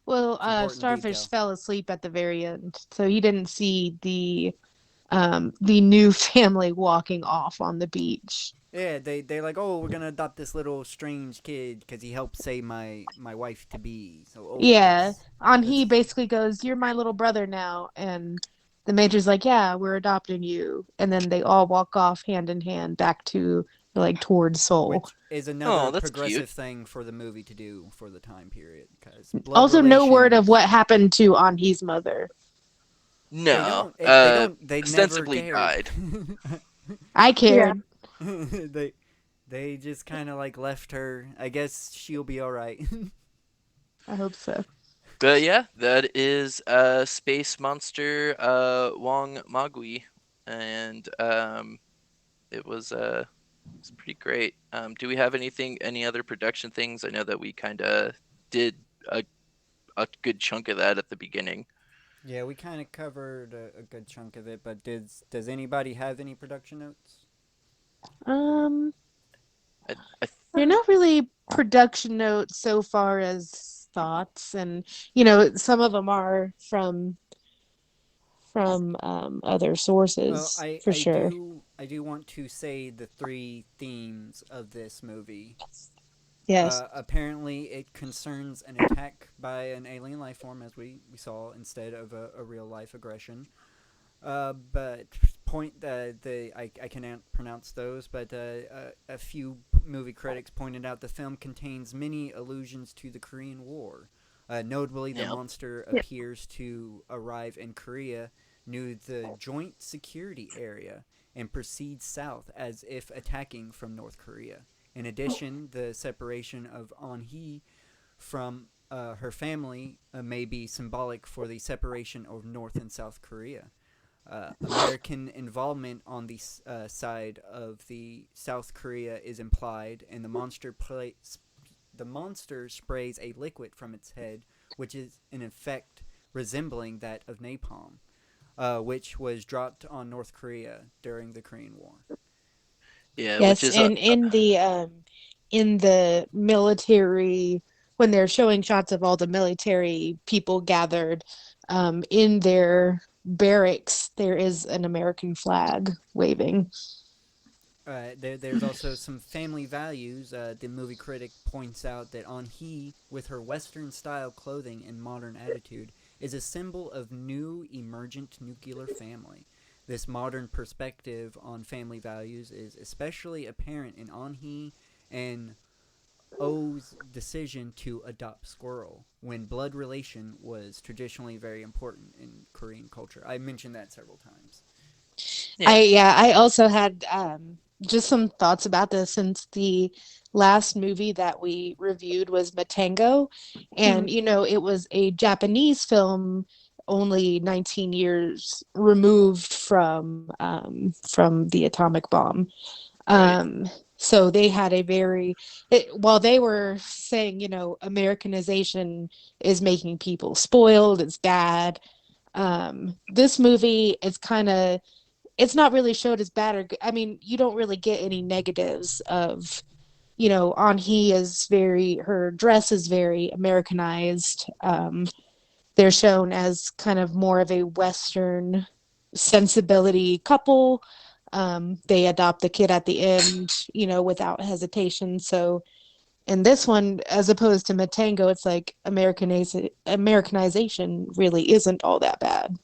important Starfish detail. fell asleep at the very end, so he didn't see the new family walking off on the beach. Yeah, they're like, oh, we're gonna adopt this little strange kid because he helped save my wife to be. So Yeah, he basically goes, "You're my little brother now," and the major's like, "Yeah, we're adopting you," and then they all walk off hand in hand back to like towards Seoul. Which is another that's progressive cute. thing for the movie to do for the time period. Cause also, no word of what happened to On-hee's mother. No, they ostensibly never died. I cared. they just kind of like left her. I guess she'll be all right. I hope so. But yeah, that is Space Monster Wangmagwi, and it was pretty great. Do we have any other production things? I know that we kind of did a good chunk of that at the beginning. Yeah, we kind of covered a good chunk of it, but does anybody have any production notes? They're not really production notes so far as thoughts, and some of them are from other sources, for sure. I do want to say the three themes of this movie. Yes. Apparently, it concerns an attack by an alien life form, as we saw, instead of a real life aggression. But I cannot pronounce those, but a few movie critics pointed out the film contains many allusions to the Korean War. Notably, the monster appears to arrive in Korea near the Joint Security Area and proceeds south as if attacking from North Korea. In addition, the separation of On-hee from her family may be symbolic for the separation of North and South Korea. American involvement on the side of the South Korea is implied, and the monster sprays a liquid from its head, which is in effect resembling that of napalm, which was dropped on North Korea during the Korean War. Yeah, which Yes, is and in the military, when they're showing shots of all the military people gathered, in their barracks, there is an American flag waving. There's also some family values. The movie critic points out that On-hee, with her Western-style clothing and modern attitude, is a symbol of new emergent nuclear family. This modern perspective on family values is especially apparent in On-hee and Oh's decision to adopt Squirrel, when blood relation was traditionally very important in Korean culture. I mentioned that several times. yeah. I also had just some thoughts about this since the last movie that we reviewed was Matango, and it was a Japanese film only 19 years removed from the atomic bomb. So they had while they were saying, Americanization is making people spoiled, it's bad. This movie is it's not really showed as bad or good. I mean, you don't really get any negatives of, her dress is very Americanized. They're shown as kind of more of a Western sensibility couple. They adopt the kid at the end, without hesitation. So in this one, as opposed to Matango, it's like Americanization really isn't all that bad.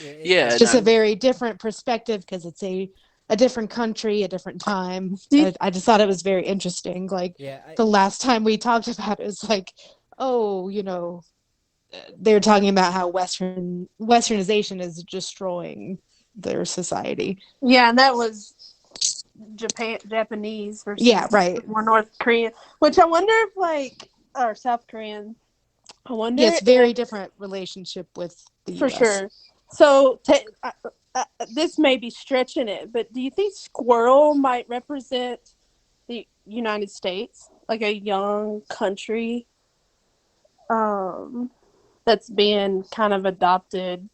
Yeah, It's just a very different perspective because it's a different country, a different time. I just thought it was very interesting. Like the last time we talked about it was like, they're talking about how Westernization is destroying their society. Yeah, and that was Japanese versus more North Korean, which I wonder if or South Korean. I wonder. Yes, very different relationship with the for US. sure. So this may be stretching it, but do you think Squirrel might represent the United States, like a young country that's being kind of adopted?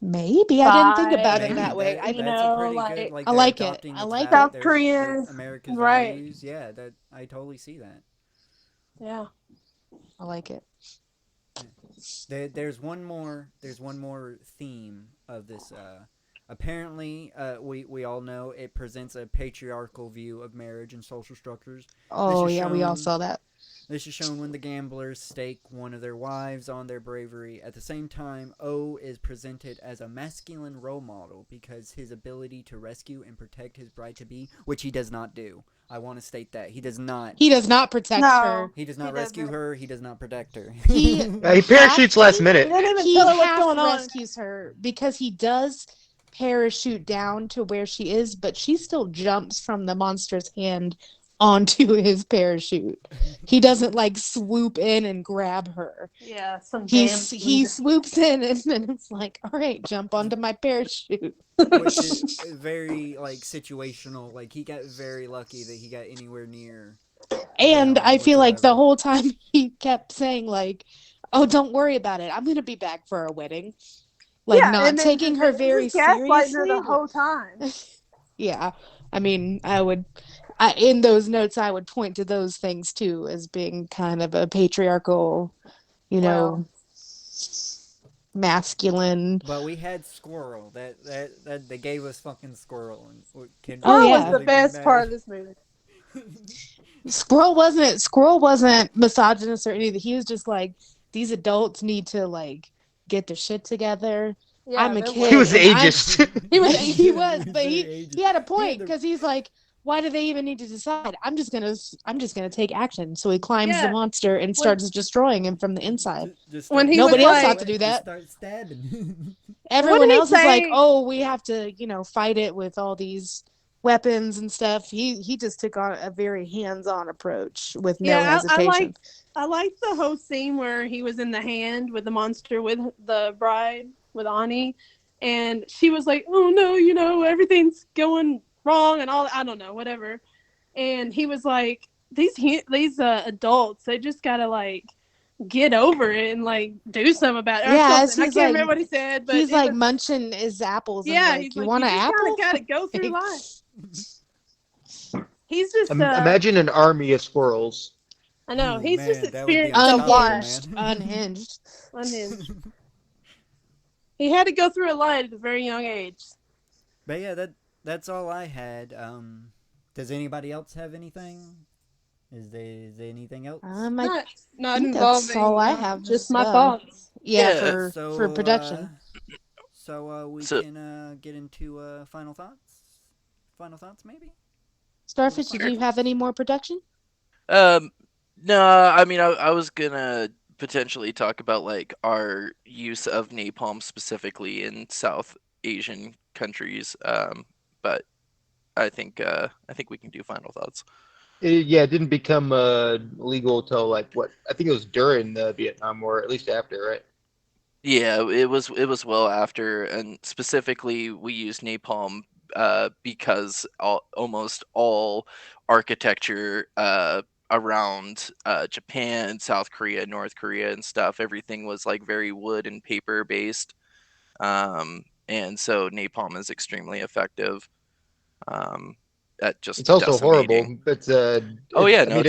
Maybe I didn't think about it that way. That's a pretty good. I like it. I like South it. Koreans, America's right? values. Yeah, that I totally see that. Yeah, I like it. There's one more theme of this. Apparently, we all know it presents a patriarchal view of marriage and social structures. Oh yeah, we all saw that. This is shown when the gamblers stake one of their wives on their bravery. At the same time, Oh is presented as a masculine role model because his ability to rescue and protect his bride-to-be, which he does not do. I want to state that. He does not. He does not protect her. He does not rescue her. He does not protect her. He parachutes last minute. He half rescues her because he does parachute down to where she is, but she still jumps from the monster's hand onto his parachute. He doesn't swoop in and grab her. Yeah, he swoops in and then it's like, all right, jump onto my parachute. Which is very situational. He got very lucky that he got anywhere near. And I feel like the whole time he kept saying oh, don't worry about it. I'm gonna be back for our wedding. Not taking her very seriously the whole time. Yeah, I mean, in those notes, I would point to those things too as being kind of a patriarchal, masculine. But we had Squirrel. That they gave us fucking Squirrel. And was the best part of this movie. Squirrel wasn't misogynist or anything. He was just like, these adults need to get their shit together. Yeah, I'm a kid. He was ageist. He was, but he had a point because he's like, why do they even need to decide? I'm just gonna take action. So he climbs the monster and starts destroying him from the inside. Nobody else had to do that. Start stabbing. Everyone else is like, oh, we have to, fight it with all these weapons and stuff. He just took on a very hands-on approach with no hesitation. I like the whole scene where he was in the hand with the monster with the bride with Ani, and she was like, oh no, everything's going wrong and all, I don't know, whatever. And he was like, these adults, they just gotta get over it and do something about it. I can't remember what he said, but he's munching his apples. Yeah, and you want an apple? You gotta go through life. He's just Imagine an army of squirrels. I know, Ooh, he's man, just that would be experienced a lot. unstoppable, man. Unhinged. He had to go through a lot at a very young age. But yeah, that's all I had. Does anybody else have anything? Is there anything else? Not think involving. that's all I have Just as my well. thoughts. Yeah, for production. So we can get into final thoughts. Final thoughts, maybe. Starfish, did you have any more production? No, I mean, I was gonna potentially talk about like our use of napalm specifically in South Asian countries, but I think we can do final thoughts. It didn't become legal till like what? I think it was during the Vietnam War, at least after, right? Yeah, it was well after, and specifically we used napalm because almost all architecture around Japan, South Korea, North Korea, and stuff, everything was like very wood and paper based, and so napalm is extremely effective at just It's also decimating. horrible. It's Oh yeah, I no, mean,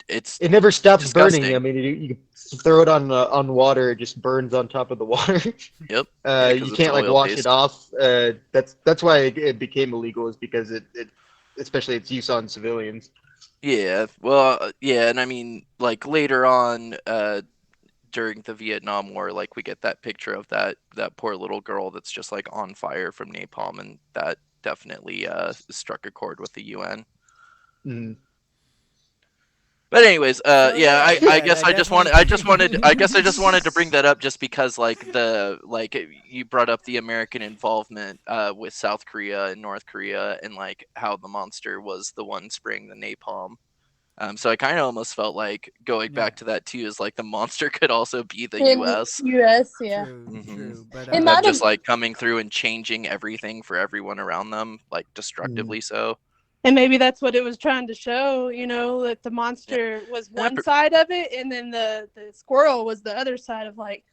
it never stops disgusting. burning. I mean, you throw it on water, it just burns on top of the water. Yep. Yeah, You can't like wash it off. That's why it became illegal, is because it especially its use on civilians. Yeah, well, yeah, and I mean, like later on, during the Vietnam War, like we get that picture of that poor little girl that's just like on fire from napalm, and that definitely struck a chord with the UN. Mm. But anyways, yeah, I guess I just wanted to bring that up just because you brought up the American involvement with South Korea and North Korea, and like how the monster was the one spraying the napalm. So I kind of almost felt like going back to that too, is like the monster could also be the U.S. U.S. Yeah. True. But them just like coming through and changing everything for everyone around them, like destructively so. And maybe that's what it was trying to show, that the monster was one side of it, and then the squirrel was the other side of, like,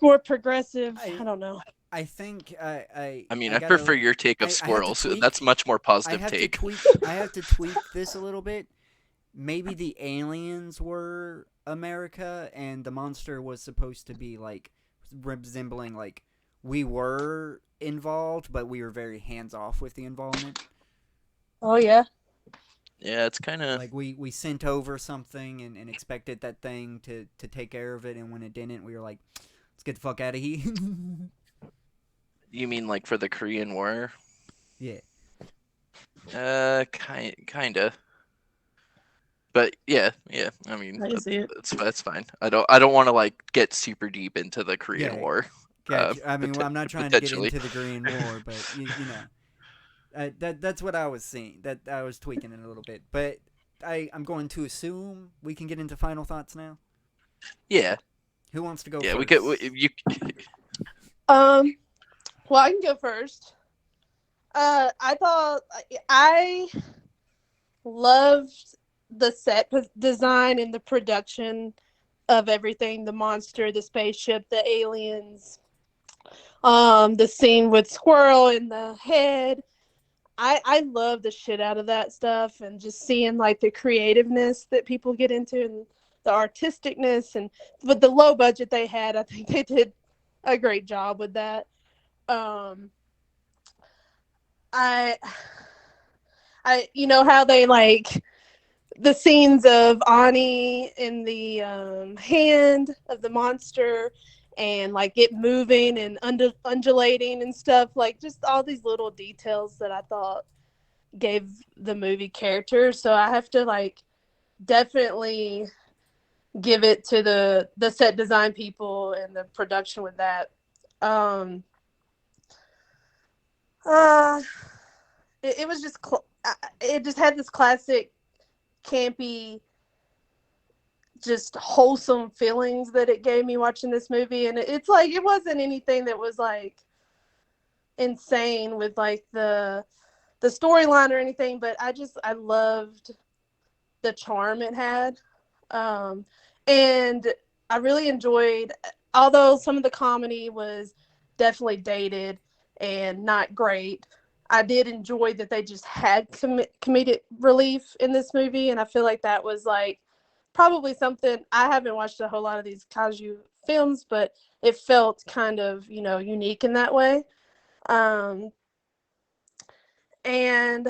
more progressive. I don't know. I think I prefer your take of squirrels. That's much more positive take. I have to tweak this a little bit. Maybe the aliens were America, and the monster was supposed to be like resembling like we were involved, but we were very hands off with the involvement. Oh yeah. Yeah, it's kind of like we sent over something and expected that thing to take care of it, and when it didn't, we were like, let's get the fuck out of here. You mean like for the Korean War? Yeah. Kinda. But yeah. I mean, that's fine. I don't want to like get super deep into the Korean War. Gotcha. I mean, I'm not trying to get into the Korean War, but you know, that's what I was seeing. That I was tweaking it a little bit, but I'm going to assume we can get into final thoughts now. Yeah. Who wants to go? Yeah, first? you. Well, I can go first. I thought I loved the set design and the production of everything: the monster, the spaceship, the aliens. The scene with Squirrel in the head. I love the shit out of that stuff, and just seeing like the creativeness that people get into and the artisticness, and with the low budget they had, I think they did a great job with that. I how they like the scenes of Ani in the hand of the monster, and like it moving and undulating and stuff, like just all these little details that I thought gave the movie character. So I have to like definitely give it to the set design people and the production with that. It was just it just had this classic campy, just wholesome feelings that it gave me watching this movie. And it's like it wasn't anything that was like insane with like the storyline or anything, but I loved the charm it had. And I really enjoyed, although some of the comedy was definitely dated and not great, I did enjoy that they just had comedic relief in this movie, and I feel like that was like probably something. I haven't watched a whole lot of these kaiju films, but it felt kind of, unique in that way. Um, and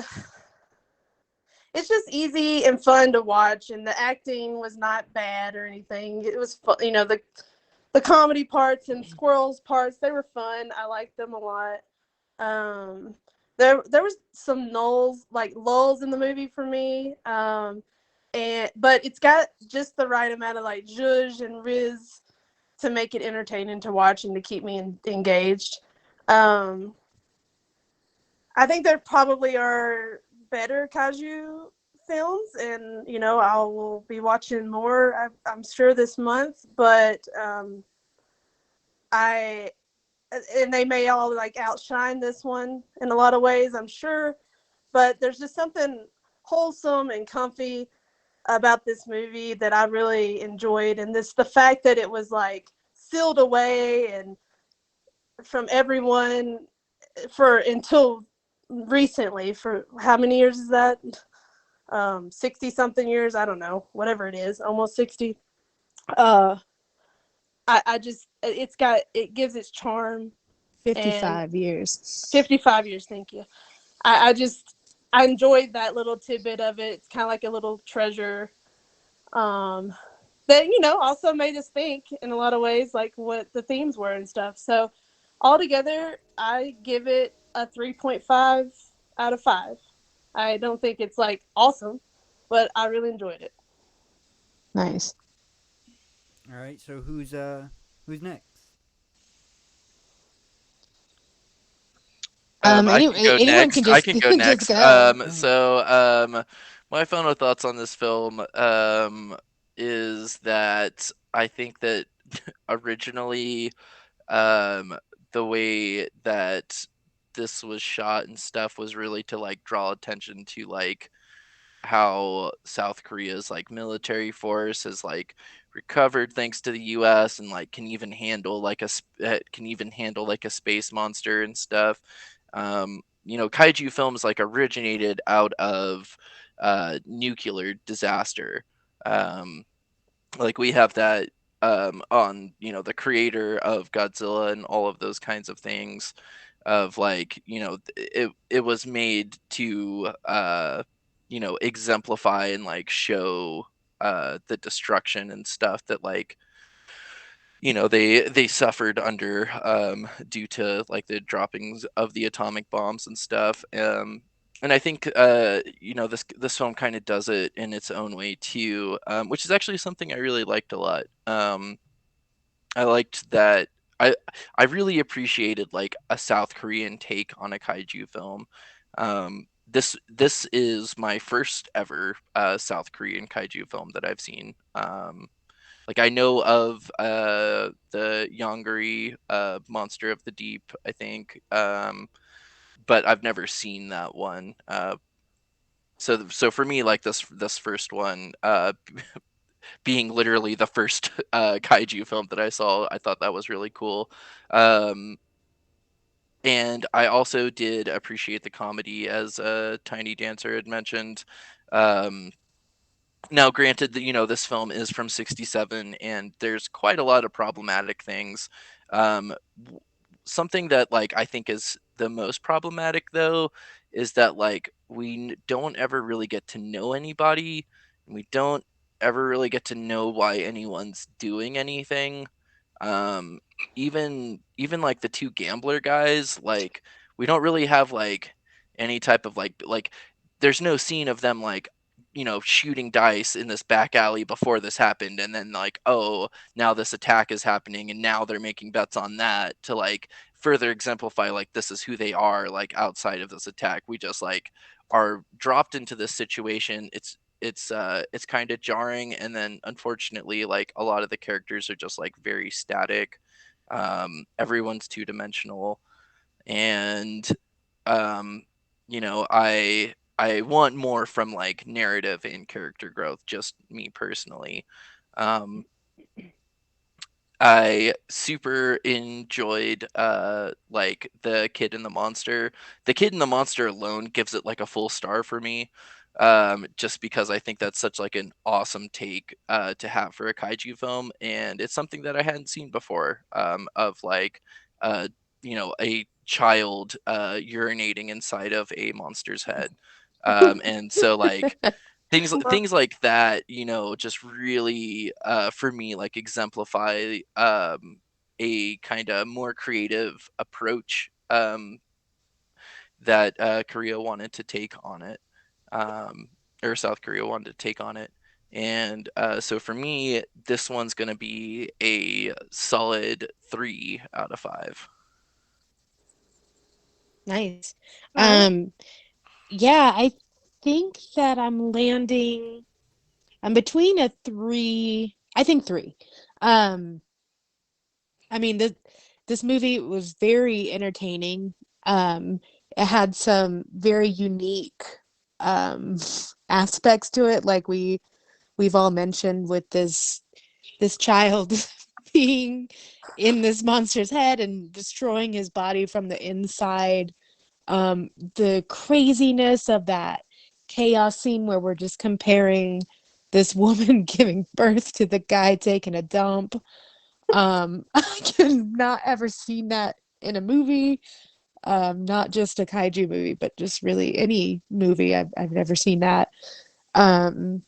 it's just easy and fun to watch, and the acting was not bad or anything. It was fun, the comedy parts and Squirrel's parts, they were fun. I liked them a lot. There was some lulls in the movie for me. But it's got just the right amount of like zhuzh and riz to make it entertaining to watch and to keep me engaged. I think there probably are better kaiju films, and I will be watching more. I'm sure this month, but I and they may all like outshine this one in a lot of ways, I'm sure. But there's just something wholesome and comfy about this movie that I really enjoyed, and the fact that it was like sealed away and from everyone for until recently. For how many years is that? 60 something years, I don't know, whatever it is, almost 60. uh I just it gives its charm. 55 years. 55 years, thank you. I enjoyed that little tidbit of it. It's kind of like a little treasure, that also made us think in a lot of ways, like what the themes were and stuff. So altogether, I give it a 3.5 out of 5. I don't think it's like awesome, but I really enjoyed it. Nice. All right, so who's next? I can go Anyone next. can I just can go just next. go. My final thoughts on this film is that I think that originally, the way that this was shot and stuff was really to like draw attention to like how South Korea's like military force has like recovered thanks to the U.S. and like can even handle like a space monster and stuff. Kaiju films like originated out of nuclear disaster. Um, like we have that on the creator of Godzilla and all of those kinds of things of like it was made to exemplify and like show the destruction and stuff that like they suffered under due to like the droppings of the atomic bombs and stuff. And I think this film kind of does it in its own way too, which is actually something I really liked a lot. I liked that. I really appreciated like a South Korean take on a kaiju film. This is my first ever South Korean kaiju film that I've seen. Like I know of the Yongari Monster of the Deep, I think, but I've never seen that one. So for me, like this first one, being literally the first kaiju film that I saw, I thought that was really cool. And I also did appreciate the comedy, as Tiny Dancer had mentioned. Um, Now, granted that this film is from '67, and there's quite a lot of problematic things. W- Something that like I think is the most problematic though is that like we don't ever really get to know anybody, and we don't ever really get to know why anyone's doing anything. Um, even like the two gambler guys, like we don't really have like any type of like there's no scene of them like shooting dice in this back alley before this happened, and then like, oh, now this attack is happening and now they're making bets on that to like further exemplify like this is who they are like outside of this attack. We just like are dropped into this situation. It's kind of jarring, and then unfortunately like a lot of the characters are just like very static. Everyone's two-dimensional, and um I want more from like narrative and character growth, just me personally. um I super enjoyed like the Kid and the Monster. The Kid and the Monster alone gives it like a full star for me. Just because I think that's such like an awesome take to have for a kaiju film, and it's something that I hadn't seen before. Of like uh a child urinating inside of a monster's head. And so like things like that, just really for me like exemplify a kind of more creative approach that Korea wanted to take on it, um, or South Korea wanted to take on it. And so for me, this one's going to be a solid 3 out of 5. Nice. All right. Yeah, I think that I'm landing. I'm between a 3. I think 3. Um, I mean, this movie was very entertaining. It had some very unique um aspects to it, like we've all mentioned, with this child being in this monster's head and destroying his body from the inside. The craziness of that chaos scene where we're just comparing this woman giving birth to the guy taking a dump. I can not ever seen that in a movie, not just a kaiju movie, but just really any movie. I've never seen that. Um,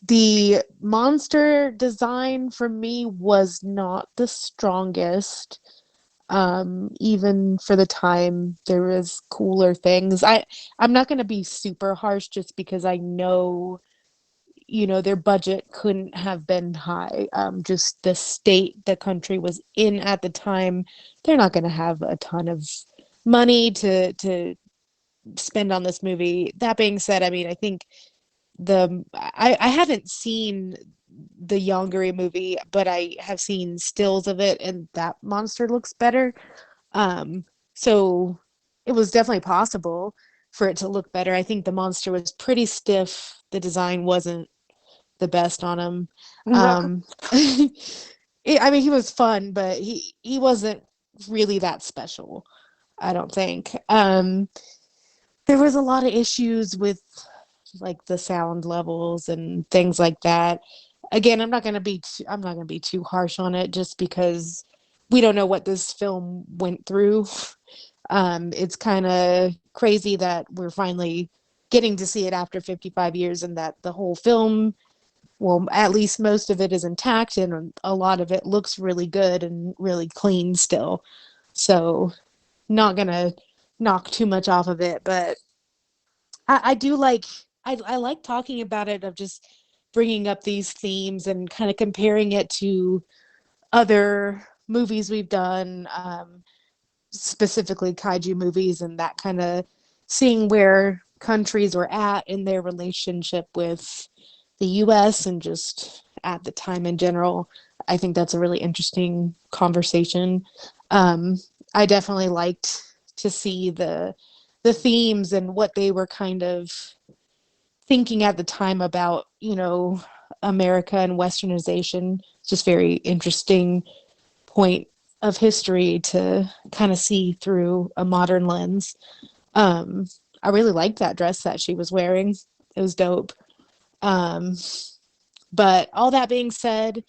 the monster design for me was not the strongest. Even for the time, there was cooler things. I'm not gonna be super harsh just because I know, their budget couldn't have been high. Just the state the country was in at the time, they're not gonna have a ton of money to spend on this movie. That being said, I mean, I think I haven't seen the Yongari movie, but I have seen stills of it, and that monster looks better. Um, so it was definitely possible for it to look better. I think the monster was pretty stiff. The design wasn't the best on him. I mean, he was fun, but he wasn't really that special, I don't think. There was a lot of issues with like the sound levels and things like that. Again, I'm not gonna be too harsh on it just because we don't know what this film went through. It's kind of crazy that we're finally getting to see it after 55 years, and that the whole film, well, at least most of it is intact, and a lot of it looks really good and really clean still. So, not gonna knock too much off of it, but I do like I like talking about it, of just bringing up these themes and kind of comparing it to other movies we've done, specifically kaiju movies, and that kind of seeing where countries were at in their relationship with the US and just at the time in general. I think that's a really interesting conversation. Um, I definitely liked to see the themes and what they were kind of thinking at the time about, America and westernization. It's just very interesting point of history to kind of see through a modern lens. Um, I really liked that dress that she was wearing. It was dope. Um, but all that being said,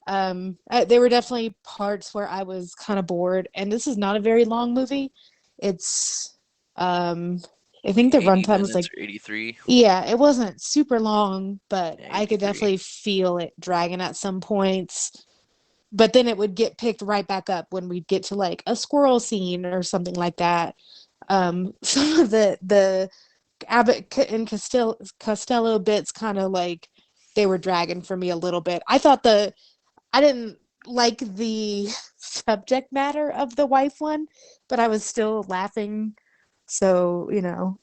there were definitely parts where I was kind of bored, and this is not a very long movie. It's um, I think the 80 runtime was minutes like, or 83. yeah, it wasn't super long, but Yeah, I could 83. definitely feel it dragging at some points. But then it would get picked right back up when we'd get to like a squirrel scene or something like that. Some of the Abbott and Costello bits kind of like they were dragging for me a little bit. I didn't like the subject matter of the wife one, but I was still laughing. So,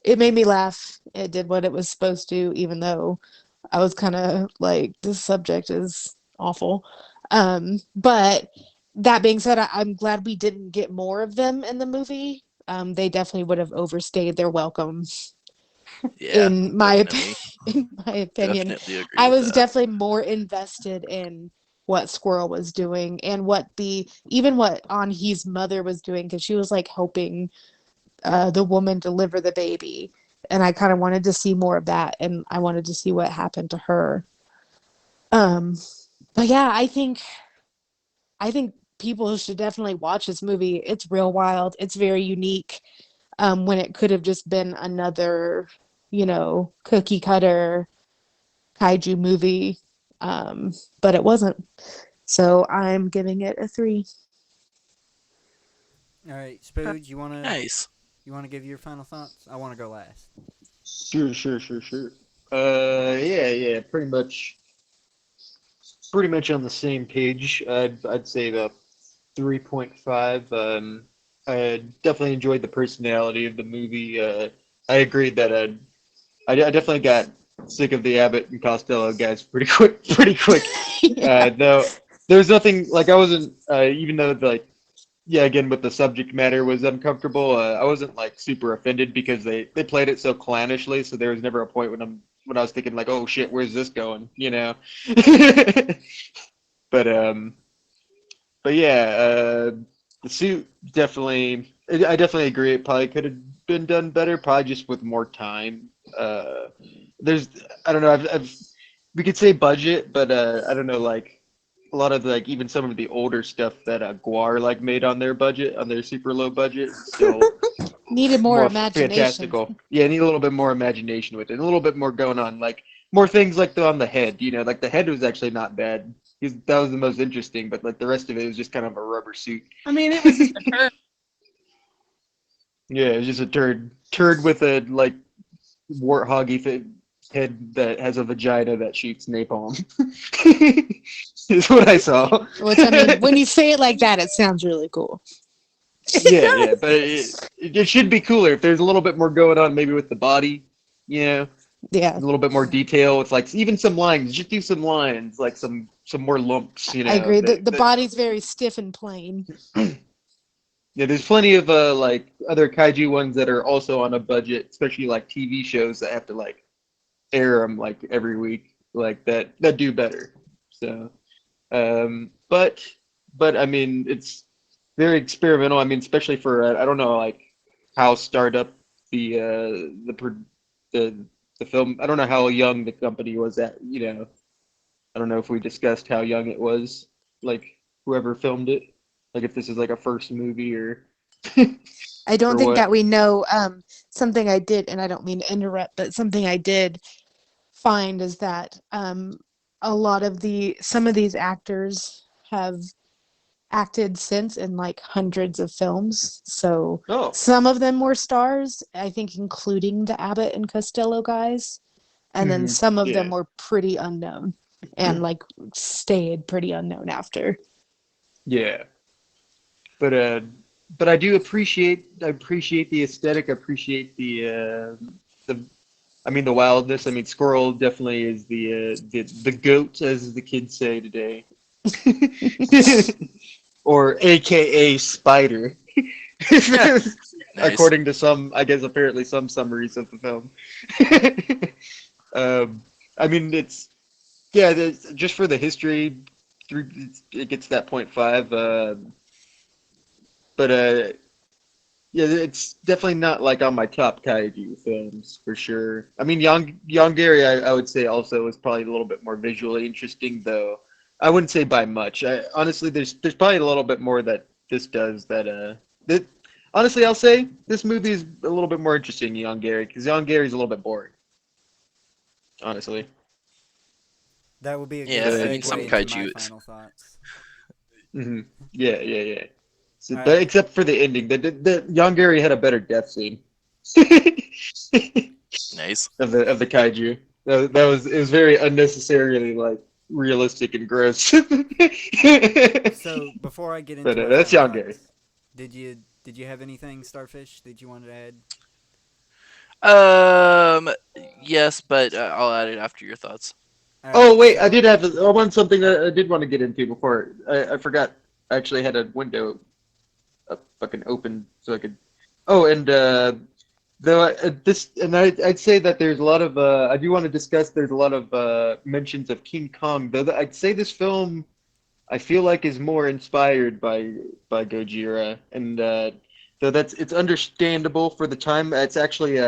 it made me laugh. It did what it was supposed to, even though I was kind of like, this subject is awful. But that being said, I'm glad we didn't get more of them in the movie. They definitely would have overstayed their welcome, Yeah, in my definitely. in my opinion. Definitely agree I with was that. definitely more invested in what Squirrel was doing and what On-hee's mother was doing, because she was like helping the woman deliver the baby, and I kind of wanted to see more of that, and I wanted to see what happened to her. But yeah, I think people should definitely watch this movie. It's real wild. It's very unique. When it could have just been another, cookie cutter kaiju movie, but it wasn't. So I'm giving it a 3. All right, Spood, you wanna Nice. give your final thoughts? I want to go last. Sure. Yeah. Pretty much on the same page. I'd say the 3.5. I definitely enjoyed the personality of the movie. I agreed that I definitely got sick of the Abbott and Costello guys pretty quick. No, there was nothing like I wasn't even though again with the subject matter was uncomfortable. I wasn't like super offended because they played it so clownishly. So there was never a point when I was thinking like, oh shit, where's this going? But yeah, the suit definitely. I definitely agree. It probably could have been done better, probably just with more time. I don't know. We could say budget, but I don't know. Like a lot of even some of the older stuff that Guar made on their super low budget, still Needed more imagination. fantastical. Yeah, need a little bit more imagination with it, and a little bit more going on, like more things on the head. Like the head was actually not bad. That was the most interesting, but the rest of it was just kind of a rubber suit. I mean, it was just a turd. Yeah, it was just a turd with a warthoggy head that has a vagina that shoots napalm. Is what I saw. Which, I mean, when you say it like that, it sounds really cool. Yeah, but it should be cooler if there's a little bit more going on, maybe with the body. Yeah, a little bit more detail. With even some lines. Just do some lines, some more lumps. I agree. The body's very stiff and plain. Yeah, there's plenty of other kaiju ones that are also on a budget, especially TV shows that have to air them every week, that do better. So, but I mean, it's very experimental. I mean, especially for I don't know how startup the film. I don't know how young the company was at. I don't know if we discussed how young it was. Whoever filmed it. If this is a first movie or. I don't or think what. that we know. Something I did, and I don't mean to interrupt, but something I did find is that some of these actors have acted since in hundreds of films. So some of them were stars, I think, including the Abbott and Costello guys, and then some of them were pretty unknown and stayed pretty unknown after. Yeah. But I do appreciate the aesthetic. I appreciate the wildness. I mean, Squirrel definitely is the goat, as the kids say today, or AKA Spider, Nice. according to some, I guess, apparently some summaries of the film. I mean, just for the history, it gets that 0.5. But yeah, it's definitely not on my top kaiju films for sure. I mean, Yongary, I would say also is probably a little bit more visually interesting, though. I wouldn't say by much. Honestly, there's probably a little bit more that this does that honestly, I'll say this movie is a little bit more interesting than Yongary, because Yongary's a little bit boring. Honestly. That would be a good Yeah, I mean, some segue into kaiju my is- final thoughts. Mm-hmm. Yeah. So, Alright. except for the ending, the Yongary had a better death scene. Nice. of the kaiju. It was very unnecessarily realistic and gross. So before I get into But, my that's final Yongary. thoughts, did you have anything, Starfish, that you wanted to add? Yes, but I'll add it after your thoughts. All Oh right, wait, so- I want something that I did want to get into before. I forgot. I actually had a window fucking open so I could. Oh, and I'd say that there's a lot of I do want to discuss. There's a lot of mentions of King Kong. Though I'd say this film I feel like is more inspired by Gojira, and so it's understandable for the time. It's actually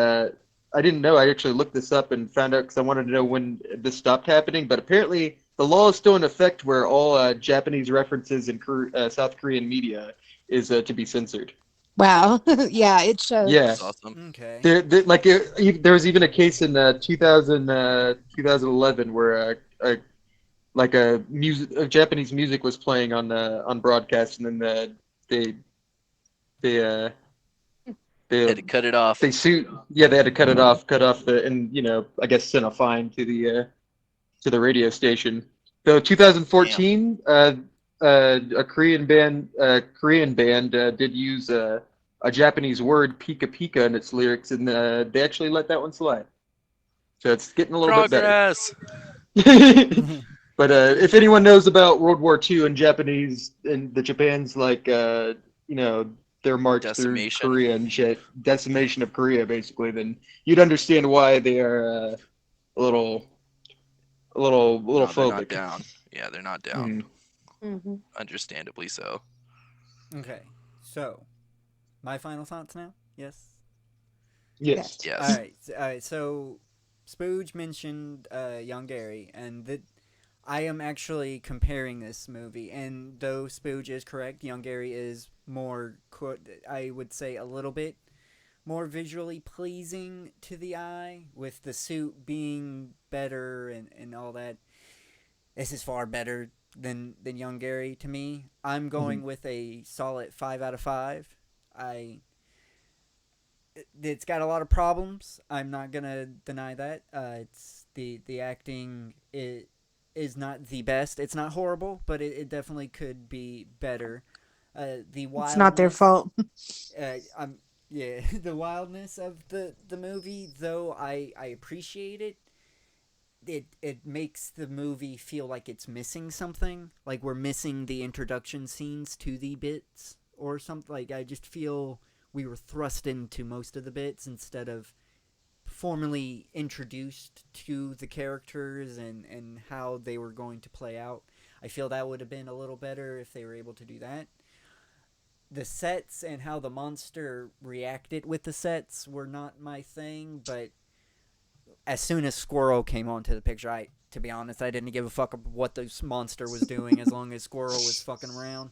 I didn't know. I actually looked this up and found out because I wanted to know when this stopped happening. But apparently, the law is still in effect where all Japanese references in South Korean media is to be censored. Wow. Yeah, it shows. Yeah. That's awesome. Okay. There was even a case in 2011 where Japanese music was playing on broadcast, and then they they uh Had to cut it off. they sued. Yeah, they had to cut off and I guess send a fine to the radio station. So 2014, a Korean band did use a Japanese word "pika pika" in its lyrics, and they actually let that one slide. So it's getting a little Progress. bit better. But if anyone knows about World War II and Japanese and the Japan's their march Decimation. through Korea and shit, decimation of Korea, basically, then you'd understand why they are a little No, they're not phobic. down. Yeah, they're not down. Mhm. Understandably so. Okay. So, my final thoughts now. Yes. Yes. Yes. All right. So, Spooge mentioned Young Gary, and that I am actually comparing this movie. And though Spooge is correct, Young Gary is more, I would say, a little bit more visually pleasing to the eye, with the suit being better and all that. This is far better than Young Gary to me. I'm going with a solid 5 out of 5. It's got a lot of problems. I'm not gonna deny that. It's the acting is not the best. It's not horrible, but it definitely could be better. The wildness, It's not their fault. yeah, the wildness of the movie, though I appreciate it. It makes the movie feel like it's missing something. Like we're missing the introduction scenes to the bits or something. Like I just feel we were thrust into most of the bits instead of formally introduced to the characters and how they were going to play out. I feel that would have been a little better if they were able to do that. The sets and how the monster reacted with the sets were not my thing, but as soon as Squirrel came onto the picture, to be honest, I didn't give a fuck what this monster was doing as long as Squirrel was fucking around.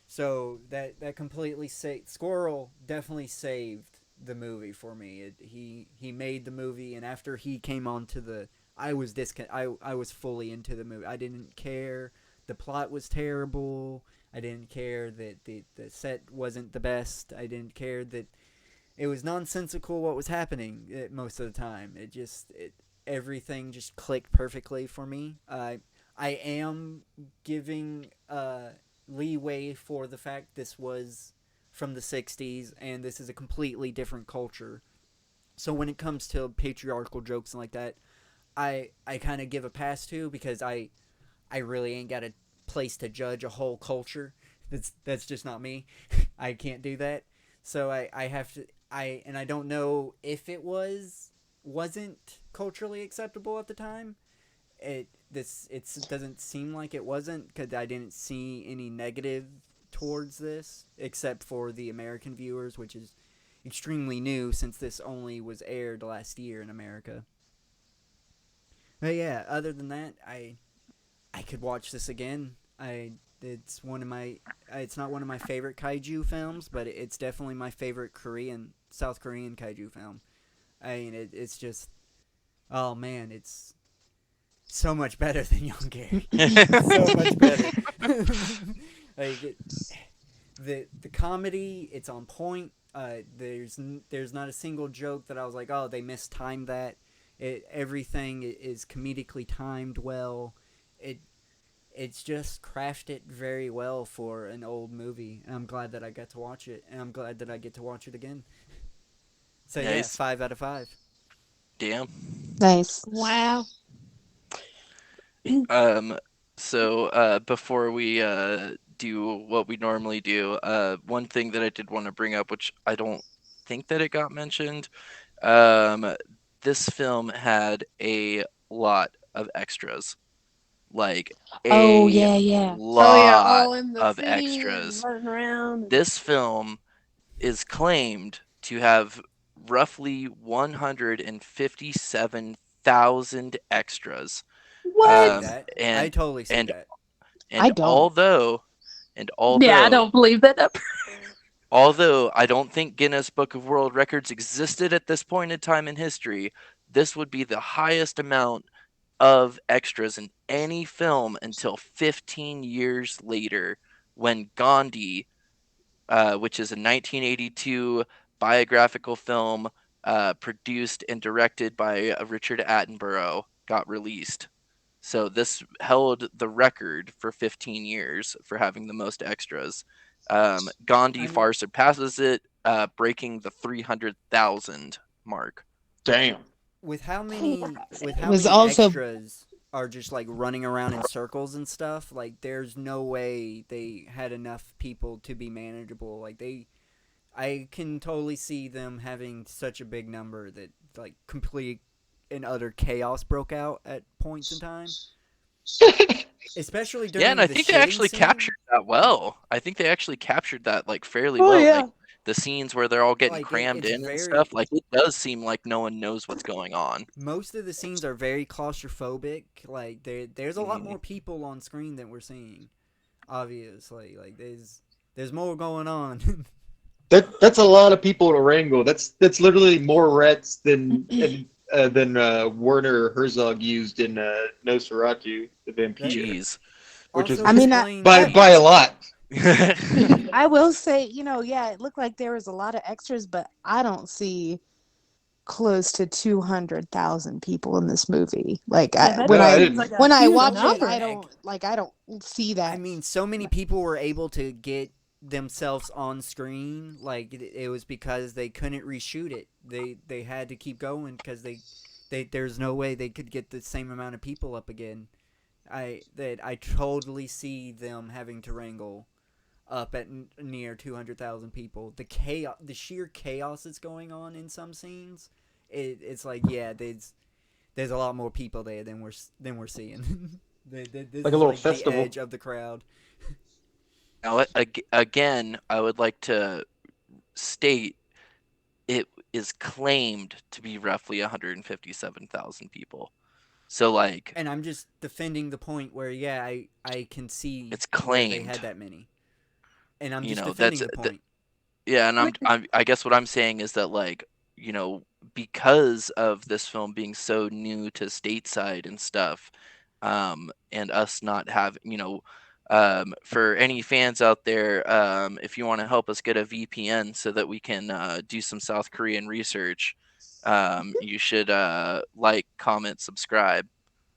So that completely Squirrel definitely saved the movie for me. He made the movie, and after he came onto I was fully into the movie. I didn't care. The plot was terrible. I didn't care that the set wasn't the best. I didn't care that it was nonsensical what was happening most of the time. Everything just clicked perfectly for me. I am giving leeway for the fact this was from the 60s and this is a completely different culture. So when it comes to patriarchal jokes and like that, I kind of give a pass to, because I really ain't got a place to judge a whole culture. That's just not me. I can't do that. So I have to and I don't know if it wasn't culturally acceptable at the time. It doesn't seem like it wasn't, because I didn't see any negative towards this except for the American viewers, which is extremely new since this only was aired last year in America. But yeah, other than that, I could watch this again. It's not one of my favorite kaiju films, but it's definitely my favorite South Korean kaiju film. I mean, it's just, oh man, it's so much better than Young Gary. So much better. The comedy, it's on point. There's not a single joke that I was like, oh, they mistimed that. Everything is comedically timed well. It's just crafted very well for an old movie, and I'm glad that I got to watch it, and I'm glad that I get to watch it again. So Nice. yeah, 5 out of 5. Damn. Nice. Wow. So before we do what we normally do, one thing that I did want to bring up, which I don't think that it got mentioned, this film had a lot of extras. like Oh a yeah, yeah. Oh yeah, lot all in the of city and extras. running around. This film is claimed to have roughly 157,000 extras. What? See that? I And totally see and that. I and don't. Yeah, I don't believe that number. although I don't think Guinness Book of World Records existed at this point in time in history, this would be the highest amount of extras in any film until 15 years later, when Gandhi, which is a 1982 biographical film produced and directed by Richard Attenborough, got released. So this held the record for 15 years for having the most extras. Gandhi I mean, far surpasses it, breaking the 300,000 mark. Damn. with how many It was also extras are just like running around in circles and stuff, like there's no way they had enough people to be manageable. I can totally see them having such a big number that like complete and utter chaos broke out at points in time. Especially during Yeah, and I the think they shitting actually scene. captured that well. I think they actually captured that like fairly Oh well. yeah. Like the scenes where they're all getting Like crammed it's in and very stuff, like it does seem like no one knows what's going on. most of the scenes are very claustrophobic. Like there's a lot Mhm. more people on screen than we're seeing. Obviously, like there's more going on. That's a lot of people to wrangle. That's literally more rats than Werner Herzog used in Nosferatu, the vampire, Jeez. which Also is I mean, explains by a lot. I will say, yeah, it looked like there was a lot of extras, but I don't see close to 200,000 people in this movie. Like Yeah, that No, I seems didn't. like a when I huge watch it, number. I don't see that. I mean, so many people were able to get themselves on screen. Like it was because they couldn't reshoot it. They had to keep going because there's no way they could get the same amount of people up again. I totally see them having to wrangle up at near 200,000 people. The sheer chaos that's going on in some scenes, it's like there's a lot more people there than we're seeing. This Like a is little like the festival. edge of the crowd. Now, again, I would like to state it is claimed to be roughly 157,000 people. So, like, And I'm just defending the point where I can see it's where they claimed. had that many, and I'm You just know, defending the point. Yeah, and I guess what I'm saying is that, like, because of this film being so new to stateside and stuff, and us not have, for any fans out there, if you want to help us get a VPN so that we can do some South Korean research, you should like, comment, subscribe.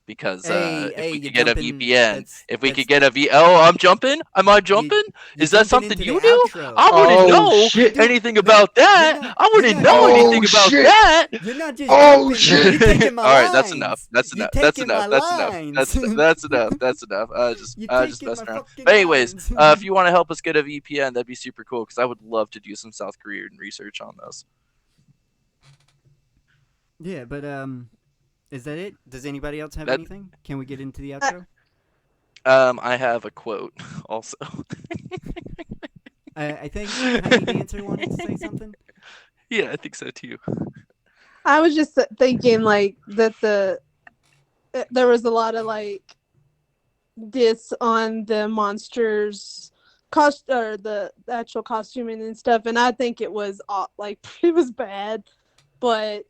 Because if we You could get a jumping. VPN, if we That's could get a oh, I'm jumping. Am I jumping? you're Is that jumping something into you the do? outro. I wouldn't Oh know shit! anything about that. I you're wouldn't not know jumping. anything Oh about shit! that. You're not just Oh jumping. shit! You're taking my All right, lines. that's enough. That's You're enough. That's taking enough. my That's enough. lines. That's enough. That's enough. You're Just taking my messing around. fucking But anyways, lines. if you want to help us get a VPN, that'd be super cool because I would love to do some South Korean research on this. Yeah, but is that it? Does anybody else have That- anything? Can we get into the outro? I have a quote also. I think Tiny Dancer wanted to say something. Yeah, I think so too. I was just thinking like that there was a lot of like diss on the monsters or the actual costuming and stuff, and I think it was like it was bad, but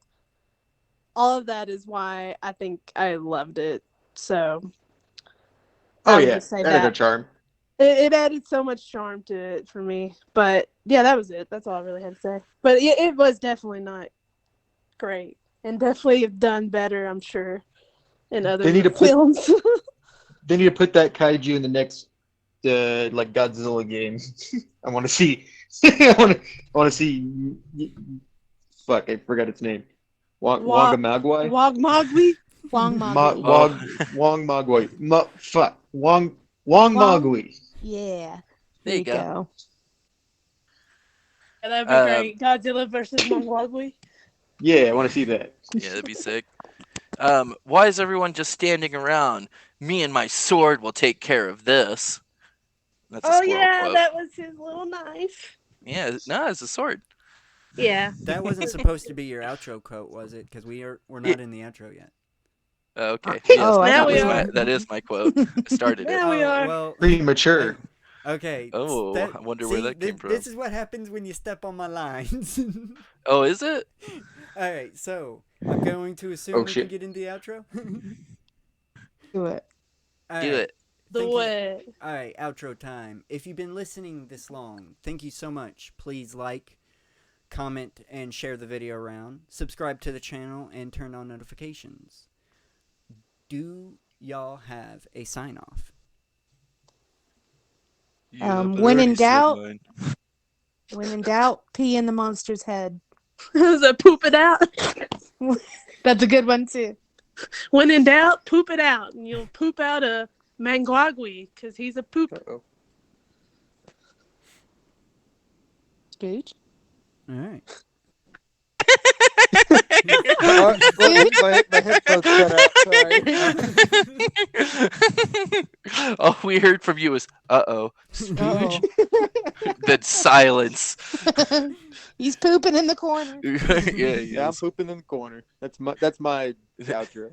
all of that is why I think I loved it. So Oh I would yeah, just say that had a that charm. it added so much charm to it for me. But yeah, that was it. That's all I really had to say. But it was definitely not great, and definitely have done better, I'm sure, in other They need to put- films. They need to put that kaiju in the next like Godzilla game. I want to see. I want to see. Fuck, I forgot its name. Wangmagwi. Wangmagwi. Wangmagwi. Fuck. Wangmagwi. Yeah. There you go. Yeah, that'd be great. Godzilla versus Wangmagwi. Yeah, I want to see that. Yeah, that'd be sick. Why is everyone just standing around? "Me and my sword will take care of this." That's a Oh squirrel yeah, quote. that was his little knife. Yeah, no, it's a sword. Yeah. That wasn't supposed to be your outro quote, was it? Because we're not in the outro yet. Okay. Yes, Oh, I Now thought we we are. were. that is my quote. I started it. Now we are. Well, Premature. okay. Oh, I wonder where that came from. This is what happens when you step on my lines. Oh, is it? All right, so I'm going to assume Oh, we shit. can get into the outro. Do it. All Do right, it. thank Do you. it. All right, outro time. If you've been listening this long, thank you so much. Please like, comment, and share the video around. Subscribe to the channel and turn on notifications. Do y'all have a sign off? When in doubt, pee in the monster's head. So poop it out. That's a good one too. When in doubt, poop it out, and you'll poop out a Mangwagwi because he's a poop. Uh-oh. Scooch. All right. My headphones cut out. Sorry. All we heard from you was "uh-oh," Spooge, then silence. He's pooping in the corner. Yeah, I'm pooping in the corner. That's my outro.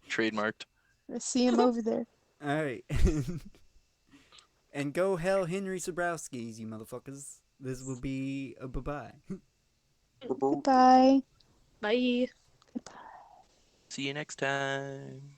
Trademarked. I see him over there. All right. And go hell Henry Sobrowskis, you motherfuckers. This will be a bye-bye. Goodbye. Bye. See you next time.